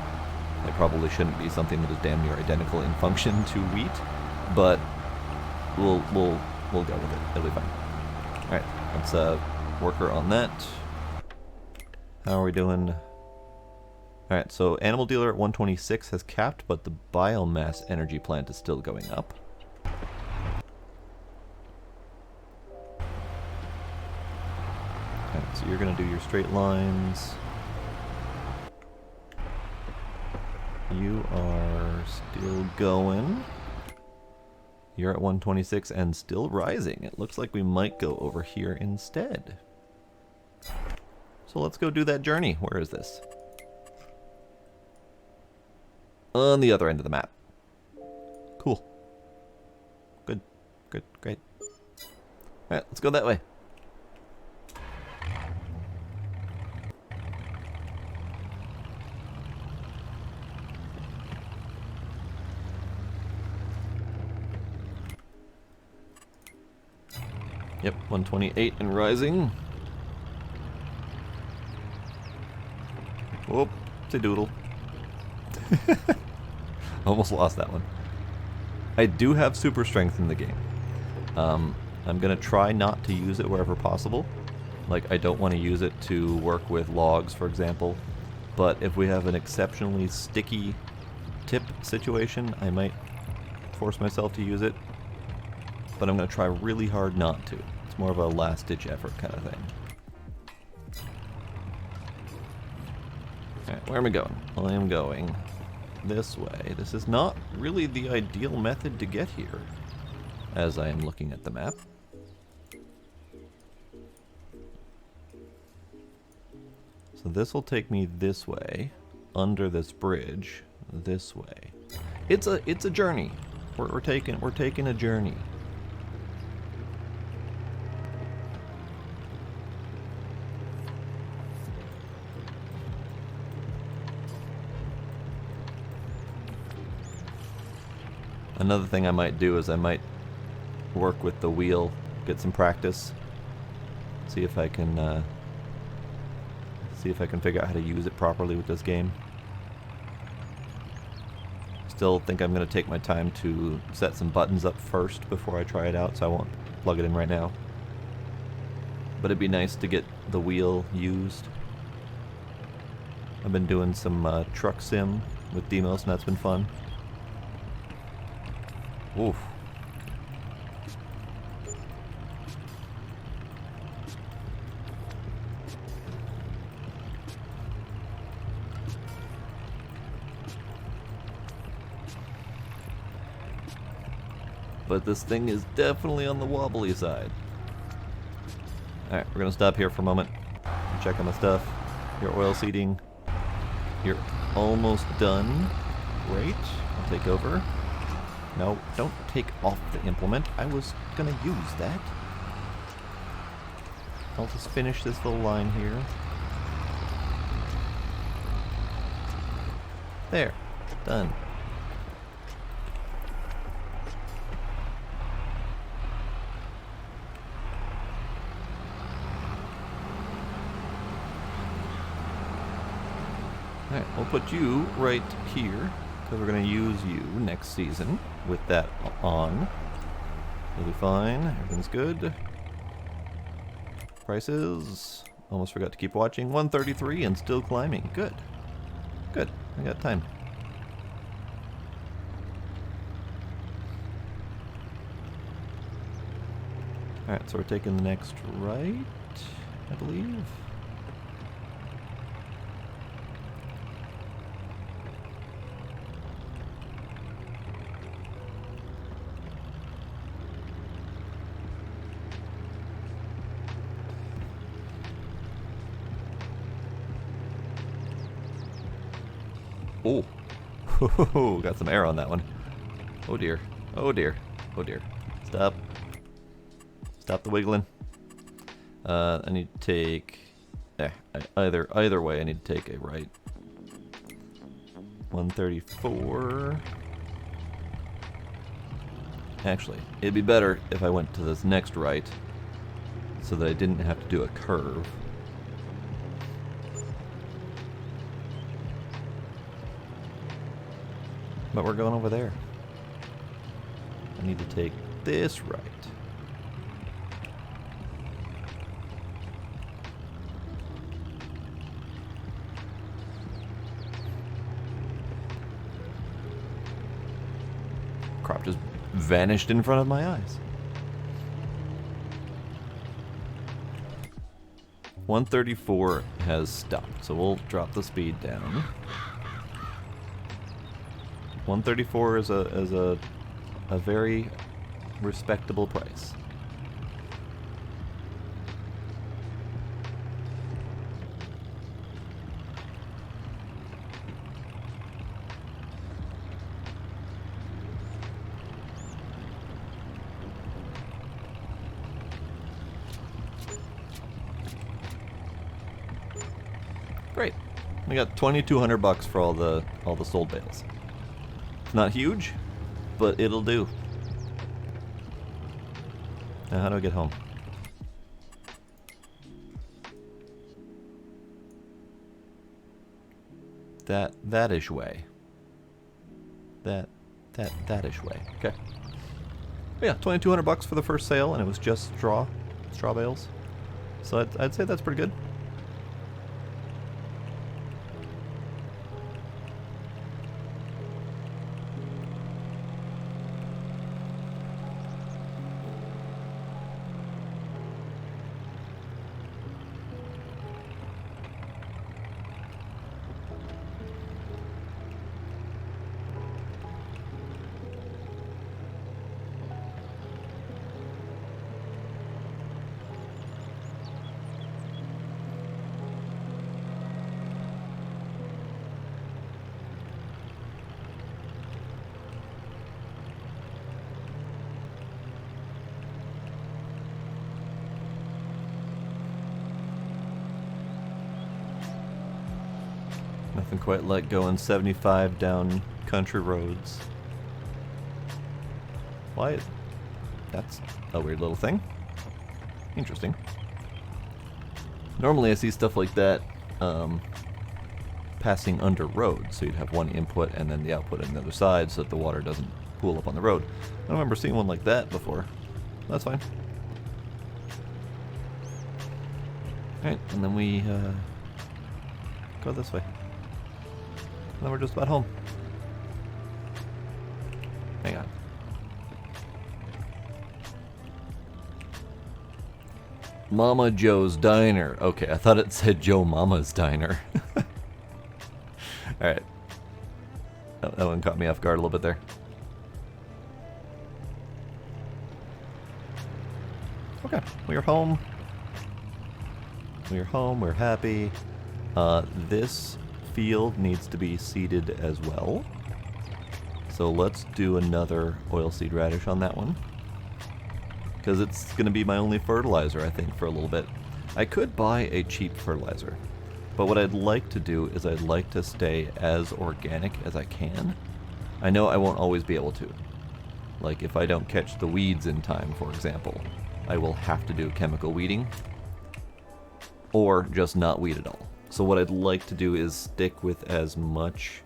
It probably shouldn't be something that is damn near identical in function to wheat, but we'll go with it. It'll be fine. Alright, let's worker on that. How are we doing? Alright, so animal dealer at 126 has capped, but the biomass energy plant is still going up. Alright, so you're going to do your straight lines. You are still going. You're at 126 and still rising. It looks like we might go over here instead. So let's go do that journey. Where is this? On the other end of the map. Cool. Good. Good. Great. Alright, let's go that way. Yep, 128 and rising. Whoop-de doodle. Almost lost that one. I do have super strength in the game. I'm gonna try not to use it wherever possible. Like, I don't want to use it to work with logs, for example. But if we have an exceptionally sticky tip situation, I might force myself to use it. But I'm gonna try really hard not to. It's more of a last-ditch effort kind of thing. Alright, where am I going? Well, I am going this way. This is not really the ideal method to get here, as I am looking at the map. So this will take me this way, under this bridge, this way. It's a journey. We're taking a journey. Another thing I might do is I might work with the wheel, get some practice, see if I can figure out how to use it properly with this game. Still think I'm going to take my time to set some buttons up first before I try it out, so I won't plug it in right now. But it'd be nice to get the wheel used. I've been doing some truck sim with Demos, and that's been fun. Oof. But this thing is definitely on the wobbly side. Alright, we're gonna stop here for a moment. Check on my stuff. Your oil seeding. You're almost done. Great. I'll take over. No, don't take off the implement. I was gonna use that. I'll just finish this little line here. There. Done. Alright, we'll put you right here, because we're going to use you next season with that on. You'll be fine. Everything's good. Prices. Almost forgot to keep watching. 133 and still climbing. Good. Good. I got time. Alright, so we're taking the next right, I believe. Oh, got some air on that one. Oh dear. Oh dear. Oh dear. Stop. Stop the wiggling. I need to take... either way, I need to take a right. 134. Actually, it'd be better if I went to this next right, so that I didn't have to do a curve. But we're going over there. I need to take this right. Crop just vanished in front of my eyes. 134 has stopped, so we'll drop the speed down. 134 is a very respectable price. Great. We got 2,200 bucks for all the sold bales. It's not huge, but it'll do. Now how do I get home? that-ish way. That-ish way. Okay. But yeah, $2,200 for the first sale, and it was just straw bales. So I'd say that's pretty good. Nothing quite like going 75 down country roads. Why? That's a weird little thing. Interesting. Normally I see stuff like that passing under roads, so you'd have one input and then the output on the other side so that the water doesn't pool up on the road. I don't remember seeing one like that before. That's fine. Alright, and then we go this way. And then we're just about home. Hang on. Mama Joe's Diner. Okay, I thought it said Joe Mama's Diner. Alright. That one caught me off guard a little bit there. Okay, we are home. We are home, we're happy. This field needs to be seeded as well. So let's do another oilseed radish on that one. Because it's going to be my only fertilizer, I think, for a little bit. I could buy a cheap fertilizer. But what I'd like to do is I'd like to stay as organic as I can. I know I won't always be able to. Like if I don't catch the weeds in time, for example, I will have to do chemical weeding. Or just not weed at all. So what I'd like to do is stick with as much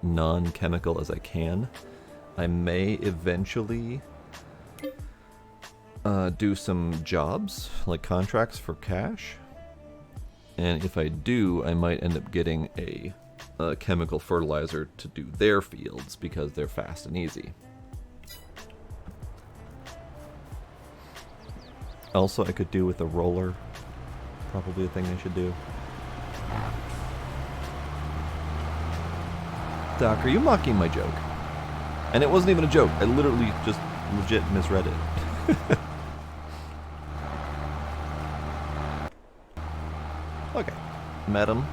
non-chemical as I can. I may eventually do some jobs, like contracts for cash. And if I do, I might end up getting a chemical fertilizer to do their fields because they're fast and easy. Also, I could do with a roller. Probably a thing I should do. Doc, are you mocking my joke? And it wasn't even a joke. I literally just legit misread it. Okay. Madam,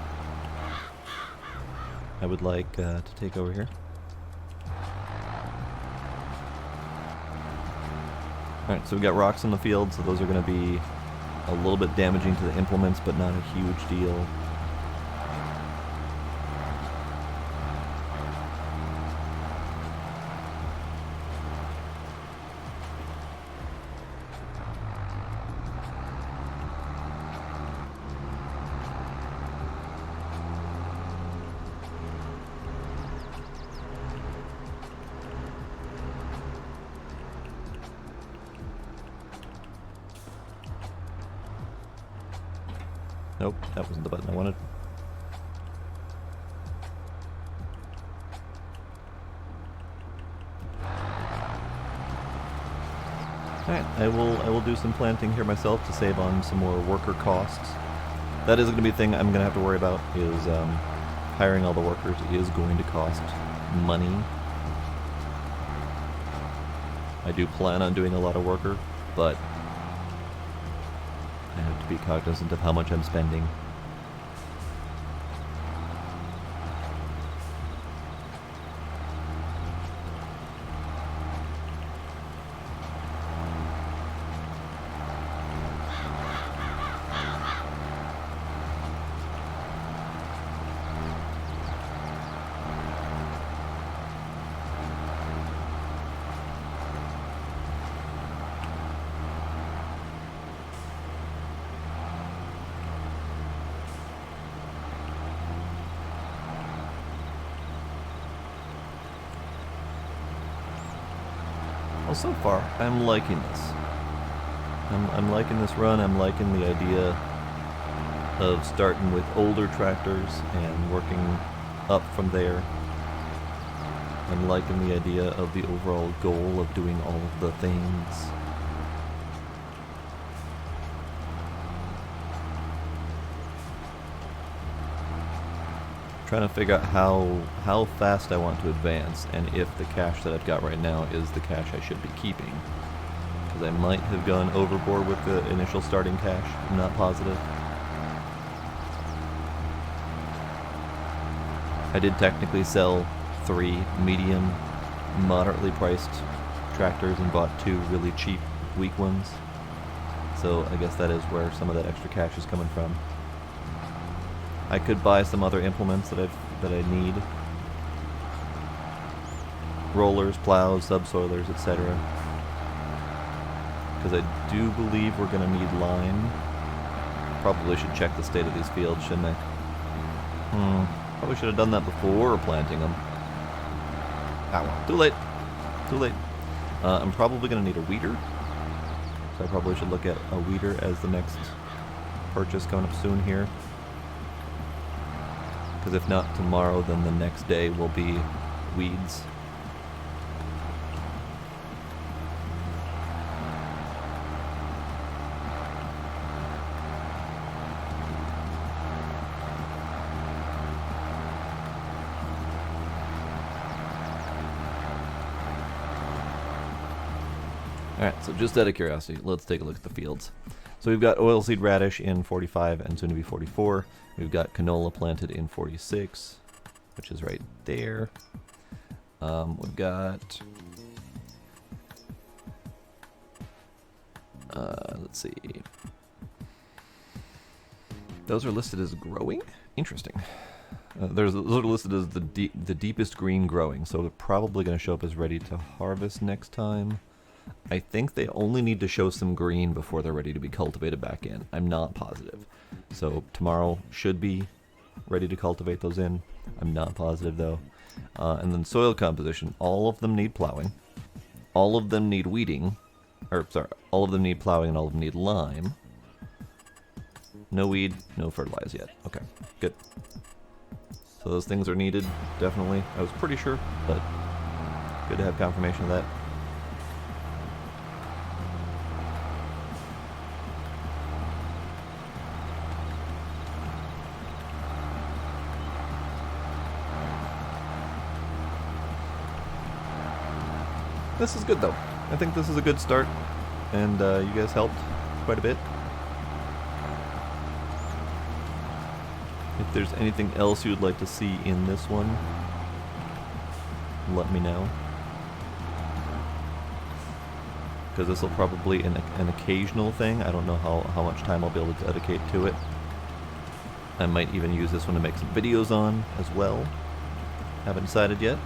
I would like to take over here. Alright, so we got rocks in the field, so those are going to be a little bit damaging to the implements, but not a huge deal. Nope, that wasn't the button I wanted. Alright, I will do some planting here myself to save on some more worker costs. That is going to be a thing I'm going to have to worry about, is hiring all the workers is going to cost money. I do plan on doing a lot of worker, but I have to be cognizant of how much I'm spending. Well, so far, I'm liking this. I'm liking this run. I'm liking the idea of starting with older tractors and working up from there. I'm liking the idea of the overall goal of doing all of the things. Trying to figure out how fast I want to advance, and if the cash that I've got right now is the cash I should be keeping. Because I might have gone overboard with the initial starting cash. I'm not positive. I did technically sell 3 medium, moderately priced tractors and bought 2 really cheap, weak ones. So I guess that is where some of that extra cash is coming from. I could buy some other implements that I need. Rollers, plows, subsoilers, etc. Because I do believe we're going to need lime. Probably should check the state of these fields, shouldn't I? Probably should have done that before planting them. Ah well, too late. Too late. I'm probably going to need a weeder. So I probably should look at a weeder as the next purchase coming up soon here. Because if not tomorrow, then the next day will be weeds. Alright, so just out of curiosity, let's take a look at the fields. So we've got oilseed radish in 45 and soon to be 44. We've got canola planted in 46, which is right there. We've got, let's see. Those are listed as growing? Interesting. Those are listed as the deepest green growing, so they're probably going to show up as ready to harvest next time. I think they only need to show some green before they're ready to be cultivated back in. I'm not positive. So tomorrow should be ready to cultivate those in. I'm not positive though. And then soil composition. All of them need plowing. All of them need weeding. Or, sorry, all of them need plowing and all of them need lime. No weed, no fertilize yet. Okay, good. So those things are needed, definitely. I was pretty sure, but good to have confirmation of that. This is good though. I think this is a good start, and you guys helped quite a bit. If there's anything else you'd like to see in this one, let me know. Because this will probably be an occasional thing. I don't know how much time I'll be able to dedicate to it. I might even use this one to make some videos on as well. Haven't decided yet.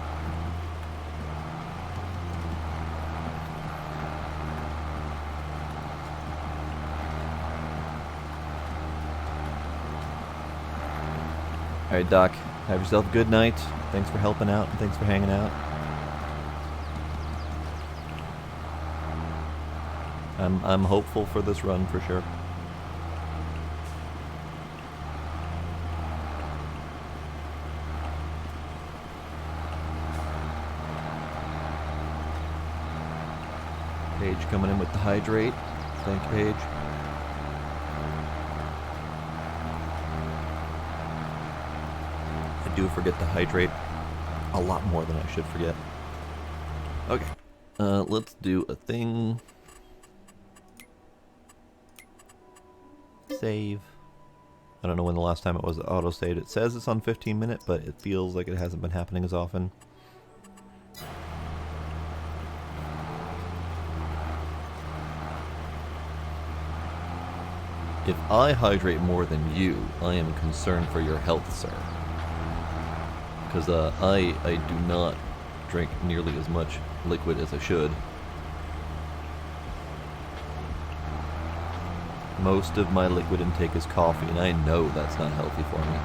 Alright, Doc, have yourself a good night. Thanks for helping out, and thanks for hanging out. I'm hopeful for this run for sure. Paige coming in with the hydrate. Thank you, Paige. I do forget to hydrate a lot more than I should forget. Okay, let's do a thing. Save. I don't know when the last time it was auto-saved. It says it's on 15-minute, but it feels like it hasn't been happening as often. If I hydrate more than you, I am concerned for your health, sir. Because I do not drink nearly as much liquid as I should. Most of my liquid intake is coffee, and I know that's not healthy for me.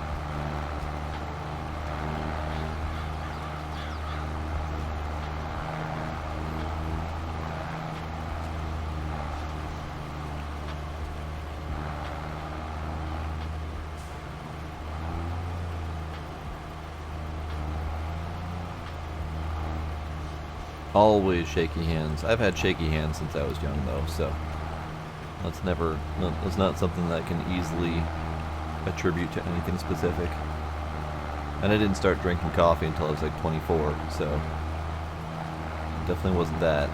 Always shaky hands. I've had shaky hands since I was young, though, so that's not something that I can easily attribute to anything specific. And I didn't start drinking coffee until I was like 24, so it definitely wasn't that.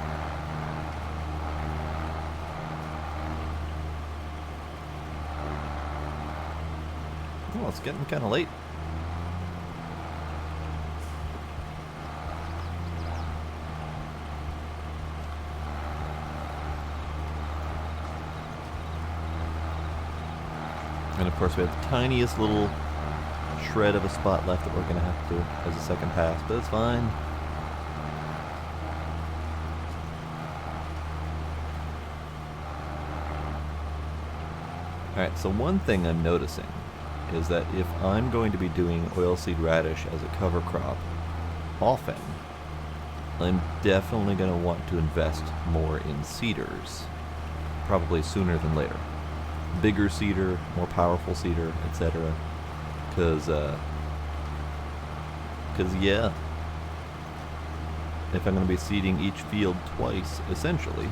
Oh, it's getting kind of late. And of course we have the tiniest little shred of a spot left that we're going to have to do as a second pass, but it's fine. Alright, so one thing I'm noticing is that if I'm going to be doing oilseed radish as a cover crop often, I'm definitely going to want to invest more in seeders, probably sooner than later. Bigger seeder, more powerful seeder, etc. Because yeah, if I'm going to be seeding each field twice, essentially,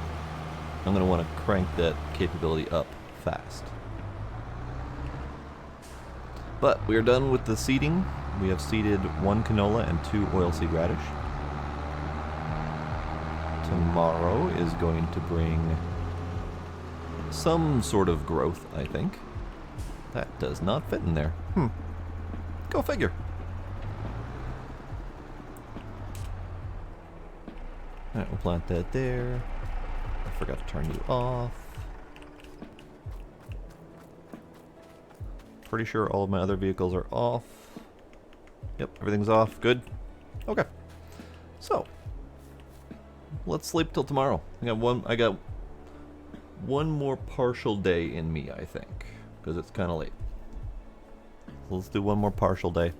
I'm going to want to crank that capability up fast. But we are done with the seeding. We have seeded 1 canola and 2 oilseed radish. Tomorrow is going to bring some sort of growth, I think. That does not fit in there. Go figure. Alright, we'll plant that there. I forgot to turn you off. Pretty sure all of my other vehicles are off. Yep, everything's off. Good. Okay. So, let's sleep till tomorrow. I got one more partial day in me, I think, because it's kind of late. So let's do one more partial day.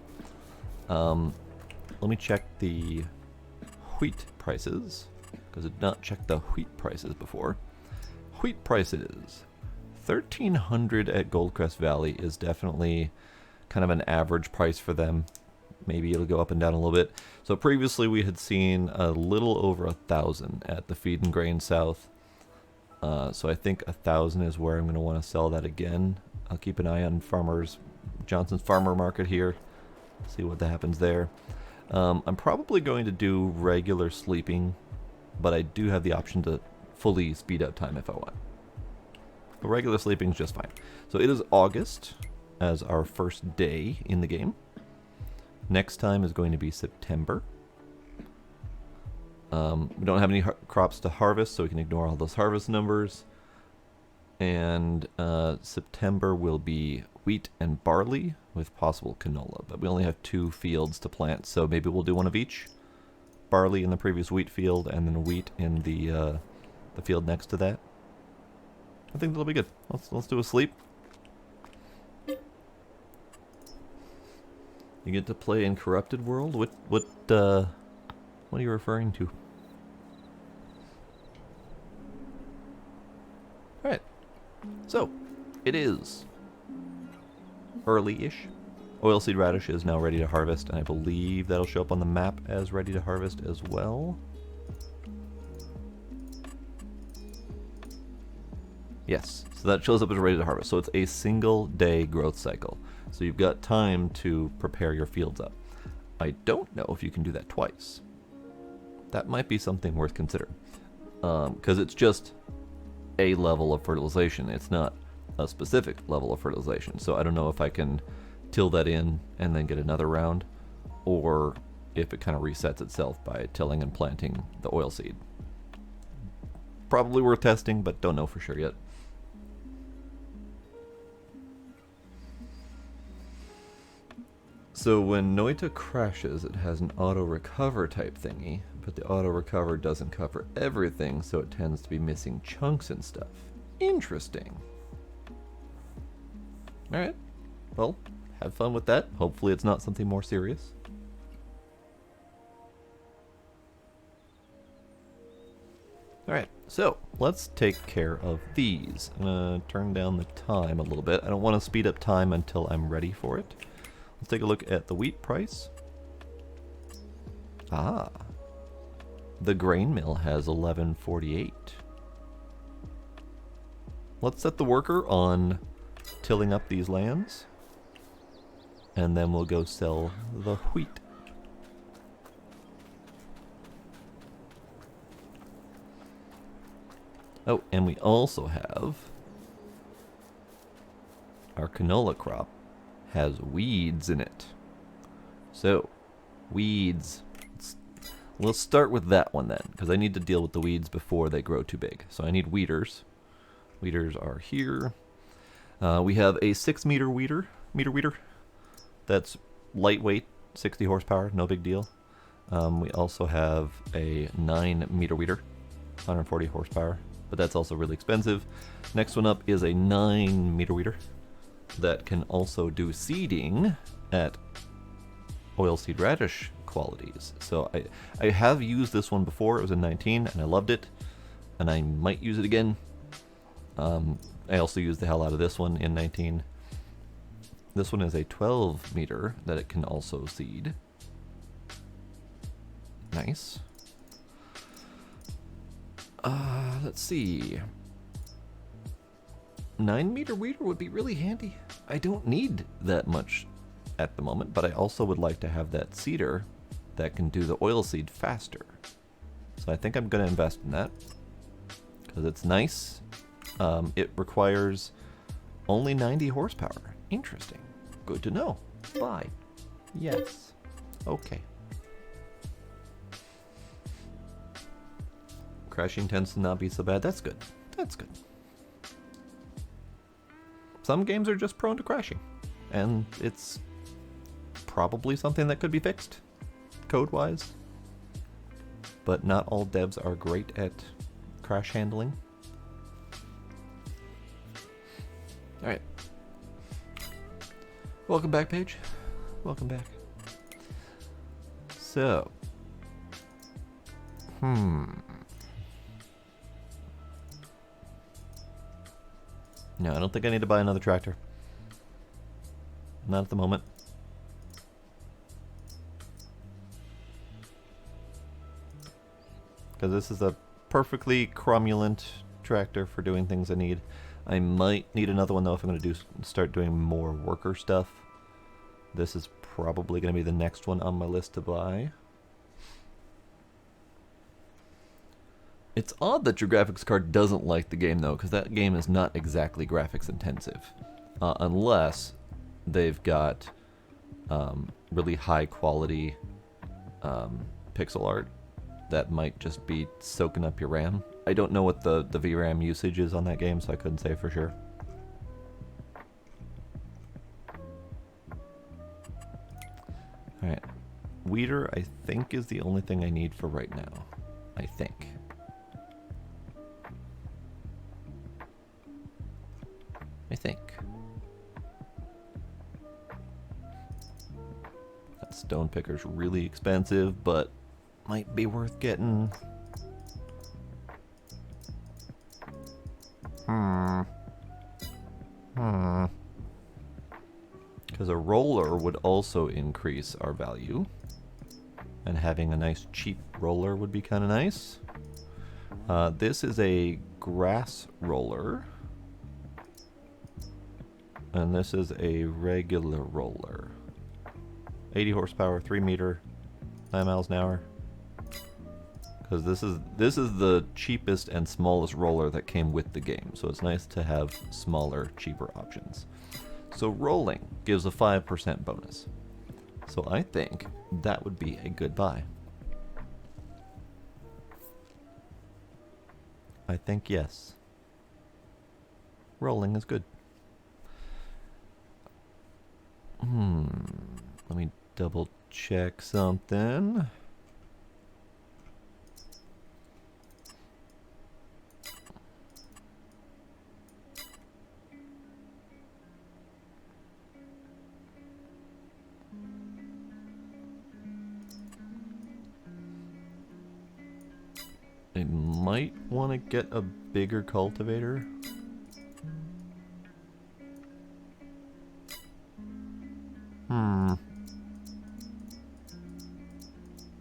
Let me check the wheat prices, because I did not check the wheat prices before. Wheat prices. 1,300 at Goldcrest Valley is definitely kind of an average price for them. Maybe it'll go up and down a little bit. So previously we had seen a little over 1,000 at the Feed and Grain South. So I think 1,000 is where I'm going to want to sell that again. I'll keep an eye on Johnson's Farmer Market here. See what happens there. I'm probably going to do regular sleeping, but I do have the option to fully speed up time if I want. But regular sleeping is just fine. So it is August as our first day in the game. Next time is going to be September. We don't have any crops to harvest, so we can ignore all those harvest numbers. And September will be wheat and barley with possible canola. But we only have 2 fields to plant, so maybe we'll do one of each. Barley in the previous wheat field, and then wheat in the field next to that. I think that'll be good. Let's do a sleep. You get to play in Corrupted World? What are you referring to? Alright. So, it is early-ish. Oilseed radish is now ready to harvest, and I believe that'll show up on the map as ready to harvest as well. Yes, so that shows up as ready to harvest. So it's a single day growth cycle. So you've got time to prepare your fields up. I don't know if you can do that twice. That might be something worth considering. Because it's just a level of fertilization. It's not a specific level of fertilization. So I don't know if I can till that in and then get another round, or if it kind of resets itself by tilling and planting the oilseed. Probably worth testing, but don't know for sure yet. So when Noita crashes, it has an auto-recover type thingy, but the auto-recover doesn't cover everything, so it tends to be missing chunks and stuff. Interesting. Alright, well, have fun with that. Hopefully it's not something more serious. Alright, so let's take care of these. I'm going to turn down the time a little bit. I don't want to speed up time until I'm ready for it. Let's take a look at the wheat price. Ah. The grain mill has 1148. Let's set the worker on tilling up these lands, and then we'll go sell the wheat. Oh, and we also have our canola crop has weeds in it. So, weeds. Let's start with that one then, because I need to deal with the weeds before they grow too big. So I need weeders. Weeders are here. We have a 6-meter weeder. That's lightweight, 60 horsepower, no big deal. We also have a 9-meter weeder, 140 horsepower, but that's also really expensive. Next one up is a 9-meter weeder that can also do seeding at oilseed radish qualities. So I have used this one before. It was in 19 and I loved it, and I might use it again. I also used the hell out of this one in 19. This one is a 12-meter that it can also seed. Nice. Let's see. 9-meter weeder would be really handy. I don't need that much at the moment, but I also would like to have that seeder that can do the oil seed faster. So I think I'm going to invest in that because it's nice. It requires only 90 horsepower. Interesting. Good to know. Buy. Yes. Okay. Crashing tends to not be so bad. That's good. That's good. Some games are just prone to crashing, and it's probably something that could be fixed code-wise, but not all devs are great at crash handling. Alright. Welcome back, Paige. Welcome back. So. No, I don't think I need to buy another tractor. Not at the moment. Because this is a perfectly cromulent tractor for doing things I need. I might need another one though if I'm going to start doing more worker stuff. This is probably going to be the next one on my list to buy. It's odd that your graphics card doesn't like the game though, because that game is not exactly graphics intensive. Unless they've got really high quality pixel art that might just be soaking up your RAM. I don't know what the VRAM usage is on that game, so I couldn't say for sure. Alright. Weeder, I think, is the only thing I need for right now. I think. That stone picker's really expensive, but might be worth getting. Because a roller would also increase our value. And having a nice cheap roller would be kind of nice. This is a grass roller. And this is a regular roller. 80 horsepower, 3 meter, 9 miles an hour. Because this is the cheapest and smallest roller that came with the game. So it's nice to have smaller, cheaper options. So rolling gives a 5% bonus. So I think that would be a good buy. I think yes. Rolling is good. Let me double check something. I might want to get a bigger cultivator.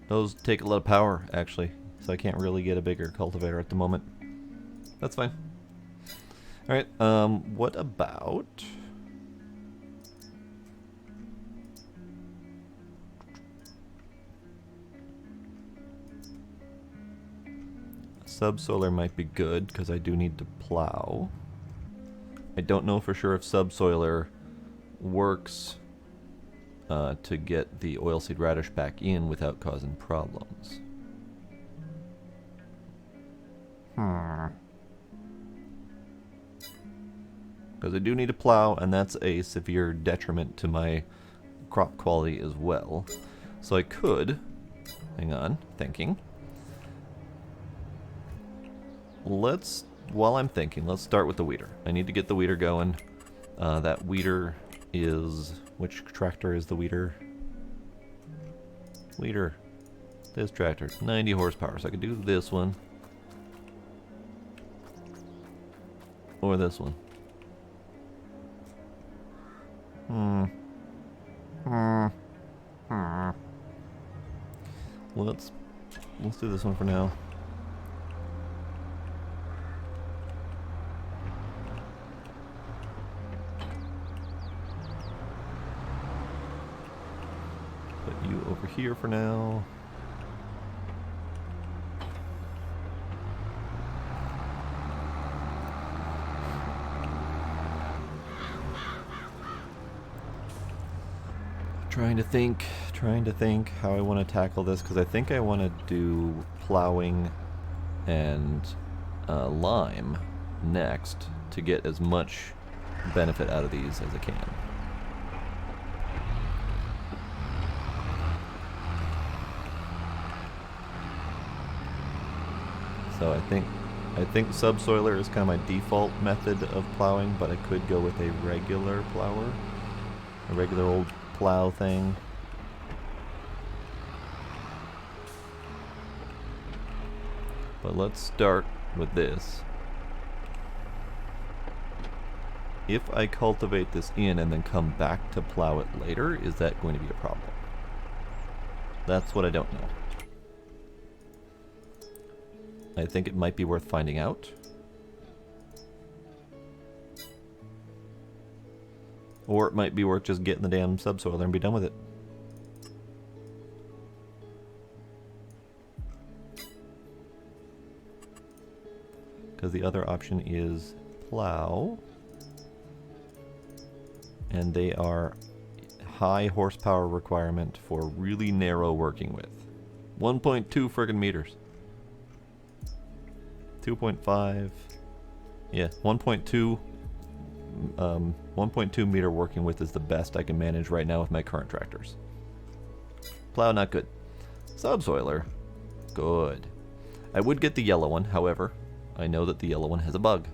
Those take a lot of power, actually. so I can't really get a bigger cultivator at the moment. That's fine. Alright, what about... Subsoiler might be good, because I do need to plow. I don't know for sure if subsoiler works to get the oilseed radish back in without causing problems. Because I do need to plow, and that's a severe detriment to my crop quality as well. So I could, hang on, thinking. While I'm thinking, let's start with the weeder. I need to get the weeder going. That weeder is, which tractor is the weeder? Weeder. This tractor, 90 horsepower, so I could do this one. Or this one. Let's do this one for now. Put you over here for now. Trying to think how I want to tackle this, because I think I want to do plowing and lime next to get as much benefit out of these as I can. So I think subsoiler is kind of my default method of plowing, but I could go with a regular plower, a regular old plow thing. But let's start with this. If I cultivate this in and then come back to plow it later, is that going to be a problem? That's what I don't know. I think it might be worth finding out. Or it might be worth just getting the damn subsoiler and be done with it. Because the other option is plow. And they are high horsepower requirement for really narrow working width. 1.2 friggin' meters. 2.5. Yeah, 1.2. 1.2 meter working width is the best I can manage right now with my current tractors. Plow, not good. Subsoiler, good. I would get the yellow one, however, I know that the yellow one has a bug.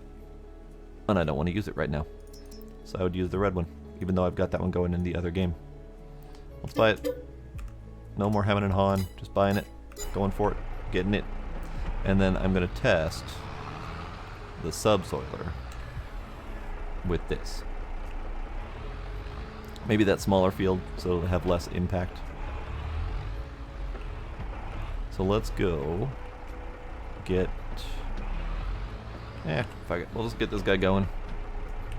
And I don't want to use it right now. So I would use the red one, even though I've got that one going in the other game. Let's buy it. No more hemming and hawing, just buying it, going for it, getting it. And then I'm going to test the subsoiler with this. Maybe that smaller field so it'll have less impact. So let's go get... fuck it. We'll just get this guy going.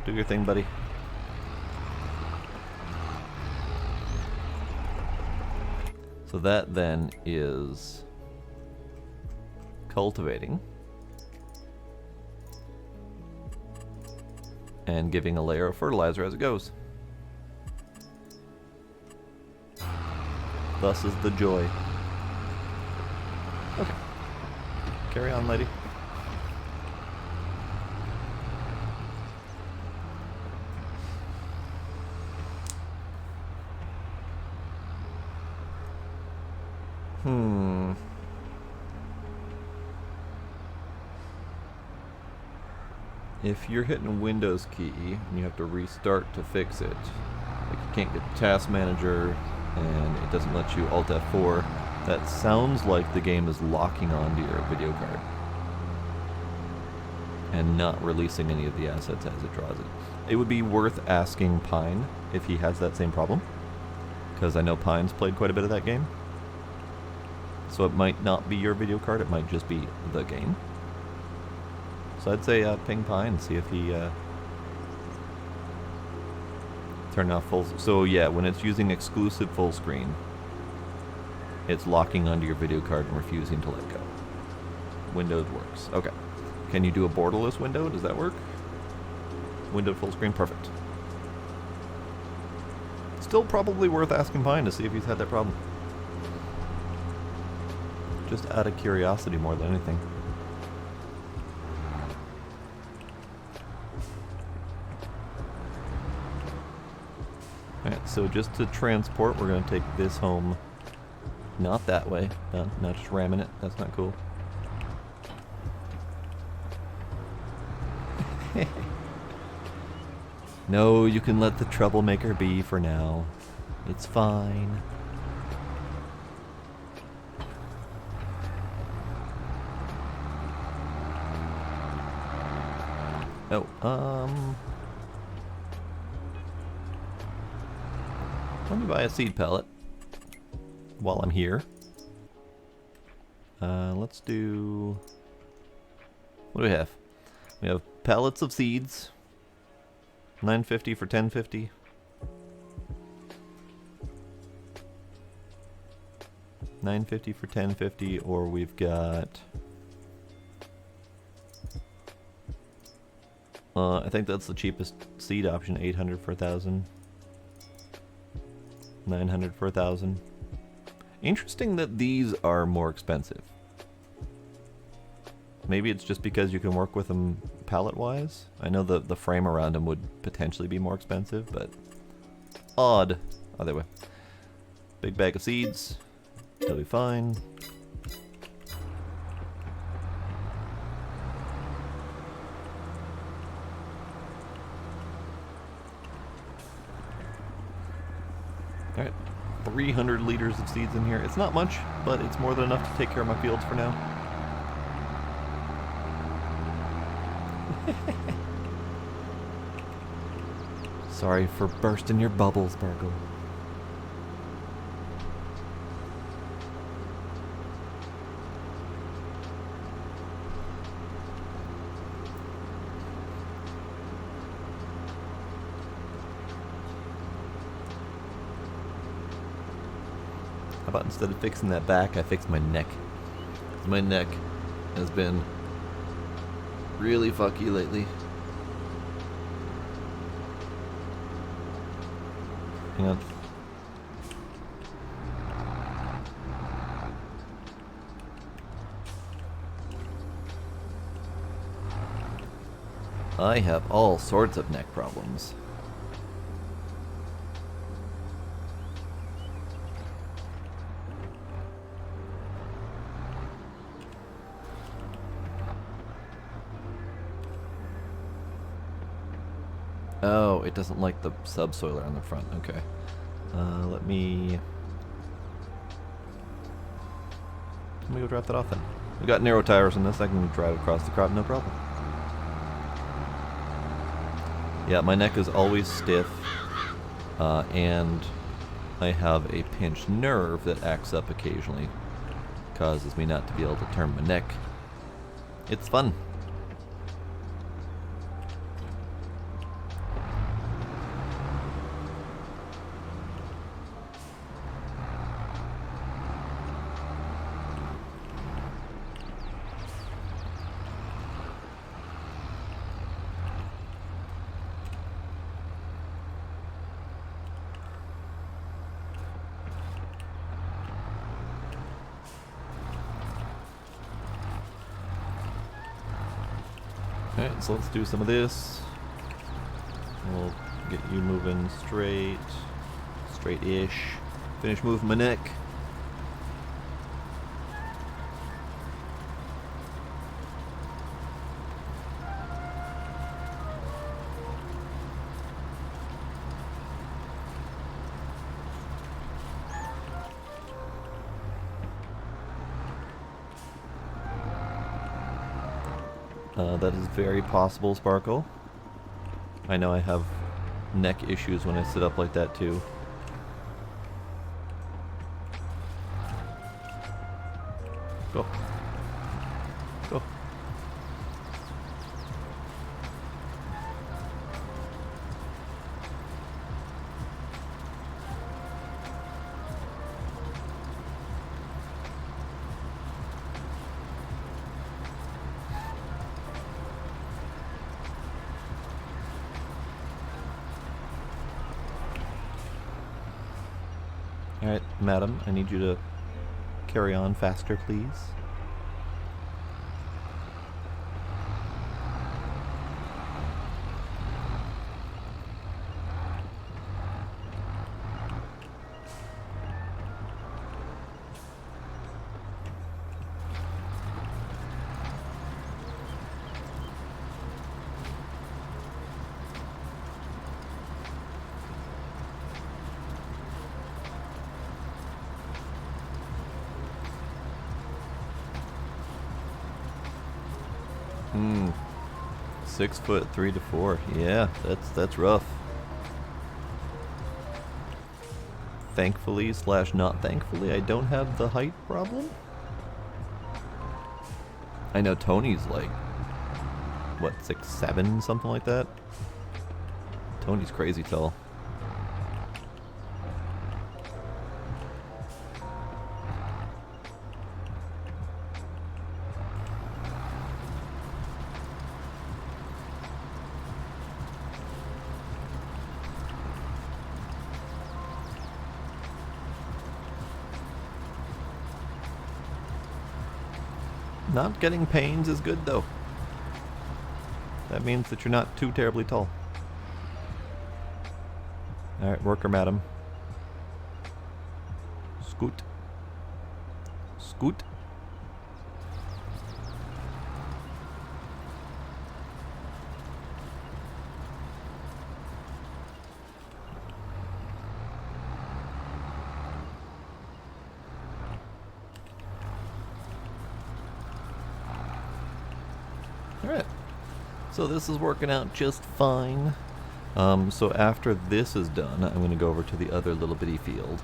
Do your thing, buddy. So that then is cultivating and giving a layer of fertilizer as it goes. Thus is the joy. Okay. Carry on, lady. If you're hitting Windows key and you have to restart to fix it, like you can't get the task manager and it doesn't let you Alt F4, that sounds like the game is locking onto your video card and not releasing any of the assets as it draws it. It would be worth asking Pine if he has that same problem, because I know Pine's played quite a bit of that game. So it might not be your video card, it might just be the game. So I'd say ping Pi and see if he turned off full. So yeah, when it's using exclusive full screen, it's locking onto your video card and refusing to let go. Windows works. Okay. Can you do a borderless window? Does that work? Window full screen? Perfect. Still probably worth asking Pine to see if he's had that problem. Just out of curiosity more than anything. Alright, so just to transport, we're going to take this home. Not that way. Not just ramming it. That's not cool. No, you can let the troublemaker be for now. It's fine. Oh, let me buy a seed pellet while I'm here. Let's do... What do we have? We have pallets of seeds. 950 for 1050. $9.50 for 1050, or we've got... I think that's the cheapest seed option, 800 for 1,000. 900 for 1,000. Interesting that these are more expensive. Maybe it's just because you can work with them pallet-wise. I know the frame around them would potentially be more expensive, but odd. Other way. Big bag of seeds. It'll be fine. Alright, 300 liters of seeds in here. It's not much, but it's more than enough to take care of my fields for now. Sorry for bursting your bubbles, Sparkle. How about instead of fixing that back, I fix my neck? My neck has been really fucky lately. Hang on. I have all sorts of neck problems. Oh, it doesn't like the subsoiler on the front. Okay. Let me go drop that off then. We got narrow tires on this. I can drive across the crop, no problem. Yeah, my neck is always stiff, and I have a pinched nerve that acts up occasionally. Causes me not to be able to turn my neck. It's fun. Alright, so let's do some of this. We'll get you moving straight-ish. Finish moving my neck. That is very possible, Sparkle. I know I have neck issues when I sit up like that too. Go. Go. Alright, madam, I need you to carry on faster, please. Hmm. 6 foot 3 to 4. Yeah, that's rough. Thankfully / not thankfully, I don't have the height problem. I know Tony's like, what, 6'7", something like that? Tony's crazy tall. Not getting pains is good, though. That means that you're not too terribly tall. Alright, worker madam. Scoot. Scoot. Alright, so this is working out just fine. So after this is done, I'm going to go over to the other little bitty field,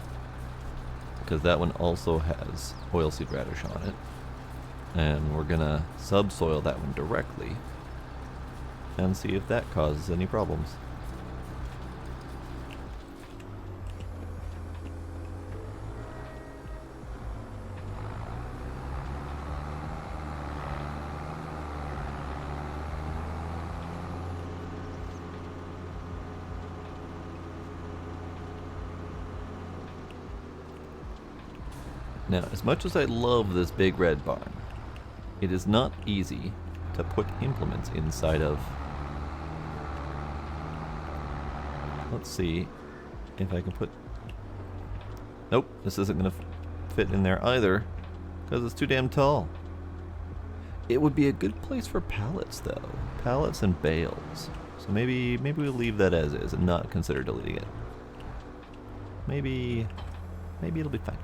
because that one also has oilseed radish on it. And we're going to subsoil that one directly and see if that causes any problems. Now, as much as I love this big red barn, it is not easy to put implements inside of. Let's see if I can put. Nope, this isn't going to fit in there either, because it's too damn tall. It would be a good place for pallets, though. Pallets and bales. So maybe we'll leave that as is and not consider deleting it. Maybe it'll be fine.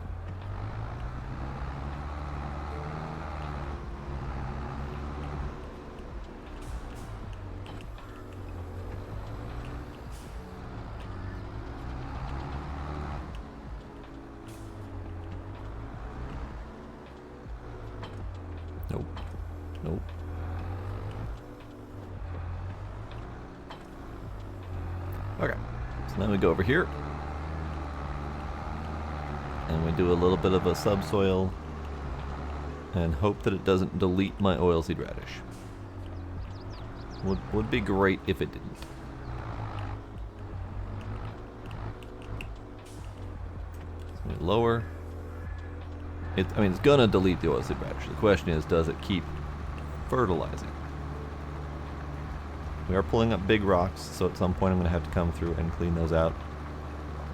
Nope. Okay, so then we go over here and we do a little bit of a subsoil and hope that it doesn't delete my oilseed radish. Would be great if it didn't. So we lower. I mean, it's gonna delete the oilseed radish. The question is, does it keep fertilizing? We are pulling up big rocks, so at some point I'm gonna have to come through and clean those out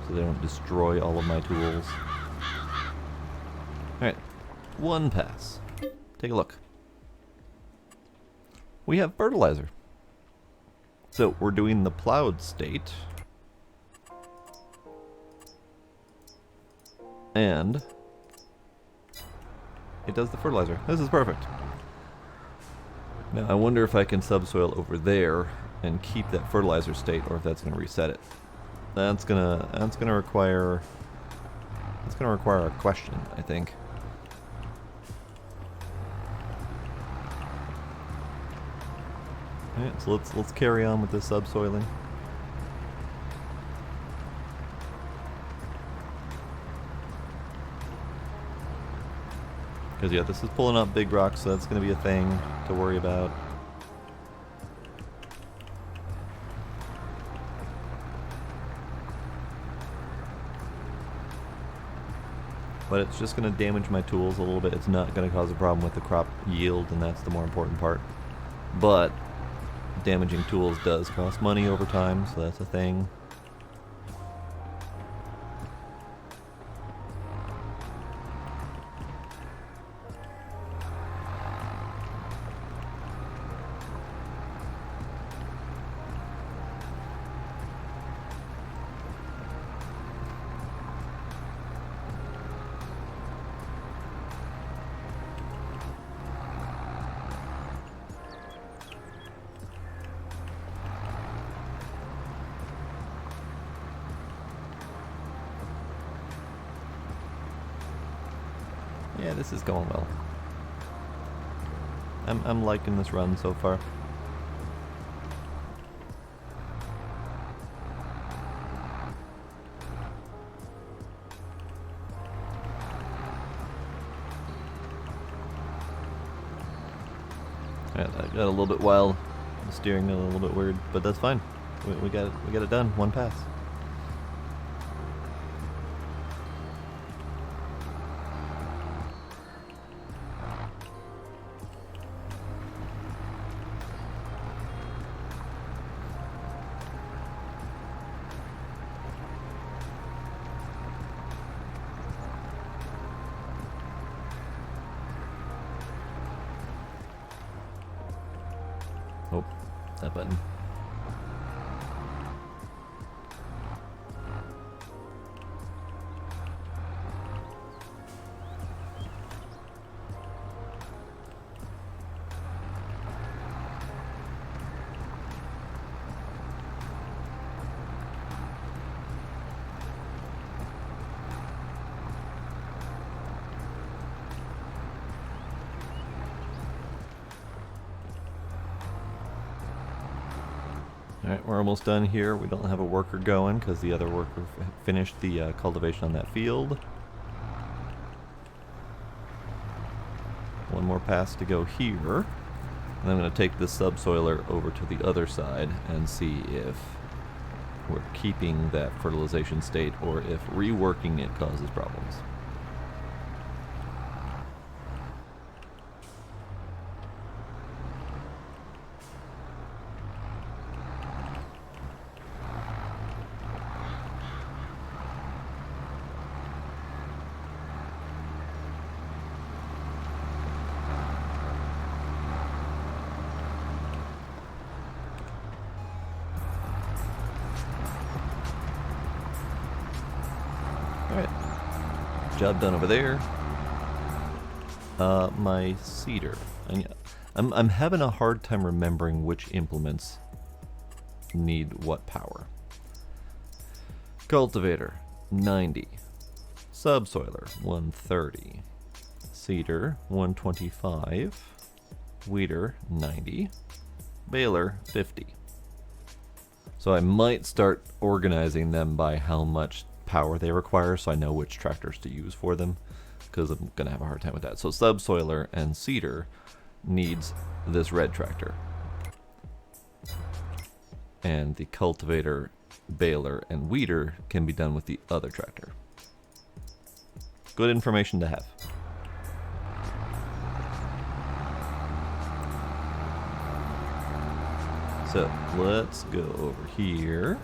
so they don't destroy all of my tools. Alright, one pass. Take a look. We have fertilizer. So we're doing the plowed state. And it does the fertilizer. This is perfect. Now I wonder if I can subsoil over there and keep that fertilizer state, or if that's going to reset it. That's gonna require a question, I think. Alright, so let's carry on with this subsoiling. Because yeah, this is pulling up big rocks, so that's going to be a thing to worry about. But it's just going to damage my tools a little bit. It's not going to cause a problem with the crop yield, and that's the more important part. But damaging tools does cost money over time, so that's a thing. Yeah, this is going well. I'm liking this run so far. Yeah, that got a little bit wild. The steering got a little bit weird, but that's fine. We got it done. One pass. Oh, that button. Alright, we're almost done here. We don't have a worker going because the other worker finished the cultivation on that field. One more pass to go here. And I'm going to take this subsoiler over to the other side and see if we're keeping that fertilization state or if reworking it causes problems. Alright, job done over there. My seeder. I'm having a hard time remembering which implements need what power. Cultivator, 90. Subsoiler, 130. Seeder, 125. Weeder, 90. Baler, 50. So I might start organizing them by how much power they require so I know which tractors to use for them, because I'm going to have a hard time with that. So subsoiler and seeder needs this red tractor. And the cultivator, baler, and weeder can be done with the other tractor. Good information to have. So let's go over here.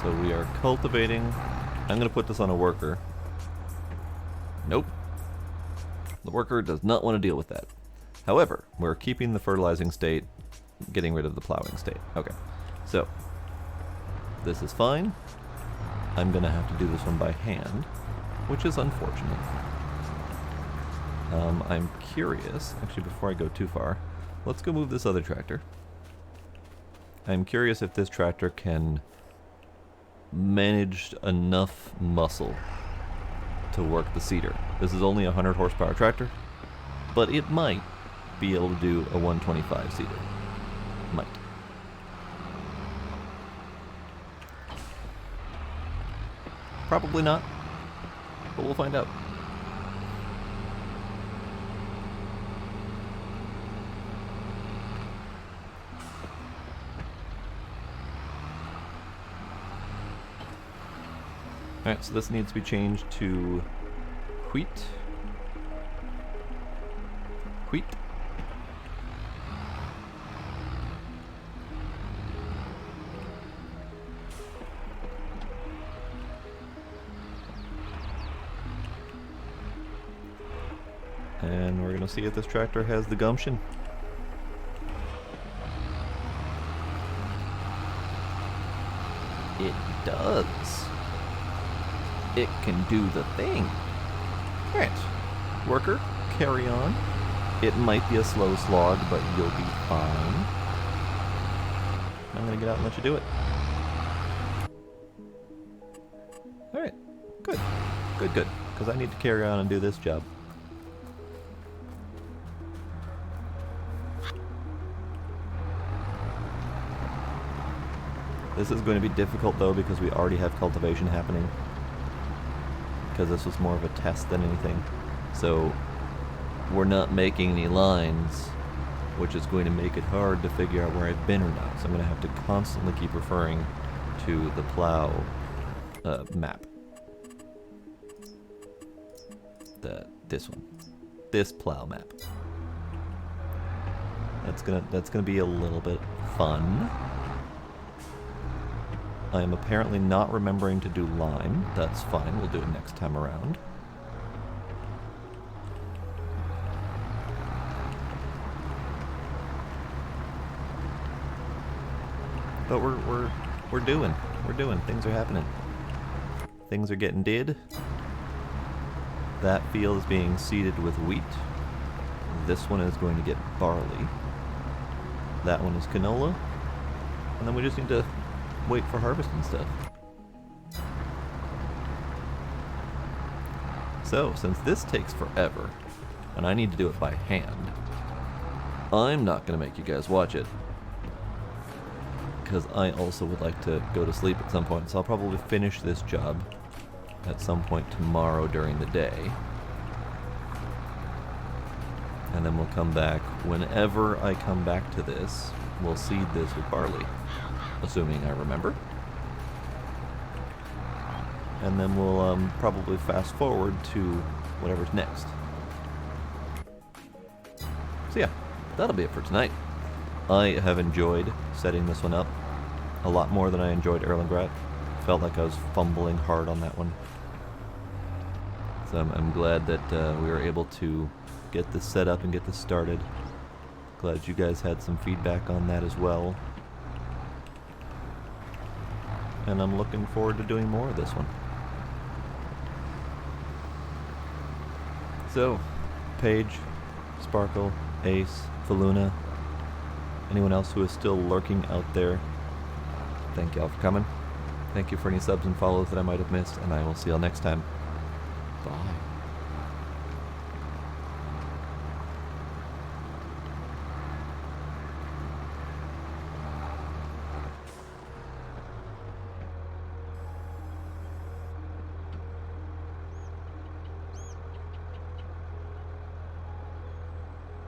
So we are cultivating. I'm going to put this on a worker. Nope. The worker does not want to deal with that. However, we're keeping the fertilizing state, getting rid of the plowing state. Okay. So this is fine. I'm going to have to do this one by hand, which is unfortunate. I'm curious, actually before I go too far, let's go move this other tractor. I'm curious if this tractor can managed enough muscle to work the seeder. This is only a 100 horsepower tractor, but it might be able to do a 125 seeder. Might. Probably not, but we'll find out. Alright, so this needs to be changed to wheat. Wheat. And we're gonna see if this tractor has the gumption. It does. It can do the thing. Alright. Worker, carry on. It might be a slow slog, but you'll be fine. I'm gonna get out and let you do it. Alright. Good. Good, good. Because I need to carry on and do this job. This is going to be difficult though because we already have cultivation happening. Because this was more of a test than anything. So we're not making any lines, which is going to make it hard to figure out where I've been or not. So I'm going to have to constantly keep referring to the plow map. This one. This plow map. That's gonna be a little bit fun. I am apparently not remembering to do lime. That's fine, we'll do it next time around. But we're doing. Things are happening. Things are getting did. That field is being seeded with wheat. This one is going to get barley. That one is canola. And then we just need to wait for harvest and stuff. So, since this takes forever, and I need to do it by hand, I'm not going to make you guys watch it. Because I also would like to go to sleep at some point, so I'll probably finish this job at some point tomorrow during the day. And then we'll come back. Whenever I come back to this, we'll seed this with barley. Assuming I remember. And then we'll probably fast forward to whatever's next. So yeah, that'll be it for tonight. I have enjoyed setting this one up a lot more than I enjoyed Erlengrat. Felt like I was fumbling hard on that one. So I'm glad that we were able to get this set up and get this started. Glad you guys had some feedback on that as well. And I'm looking forward to doing more of this one. So, Paige, Sparkle, Ace, Faluna, anyone else who is still lurking out there, thank y'all for coming. Thank you for any subs and follows that I might have missed, and I will see y'all next time. Bye.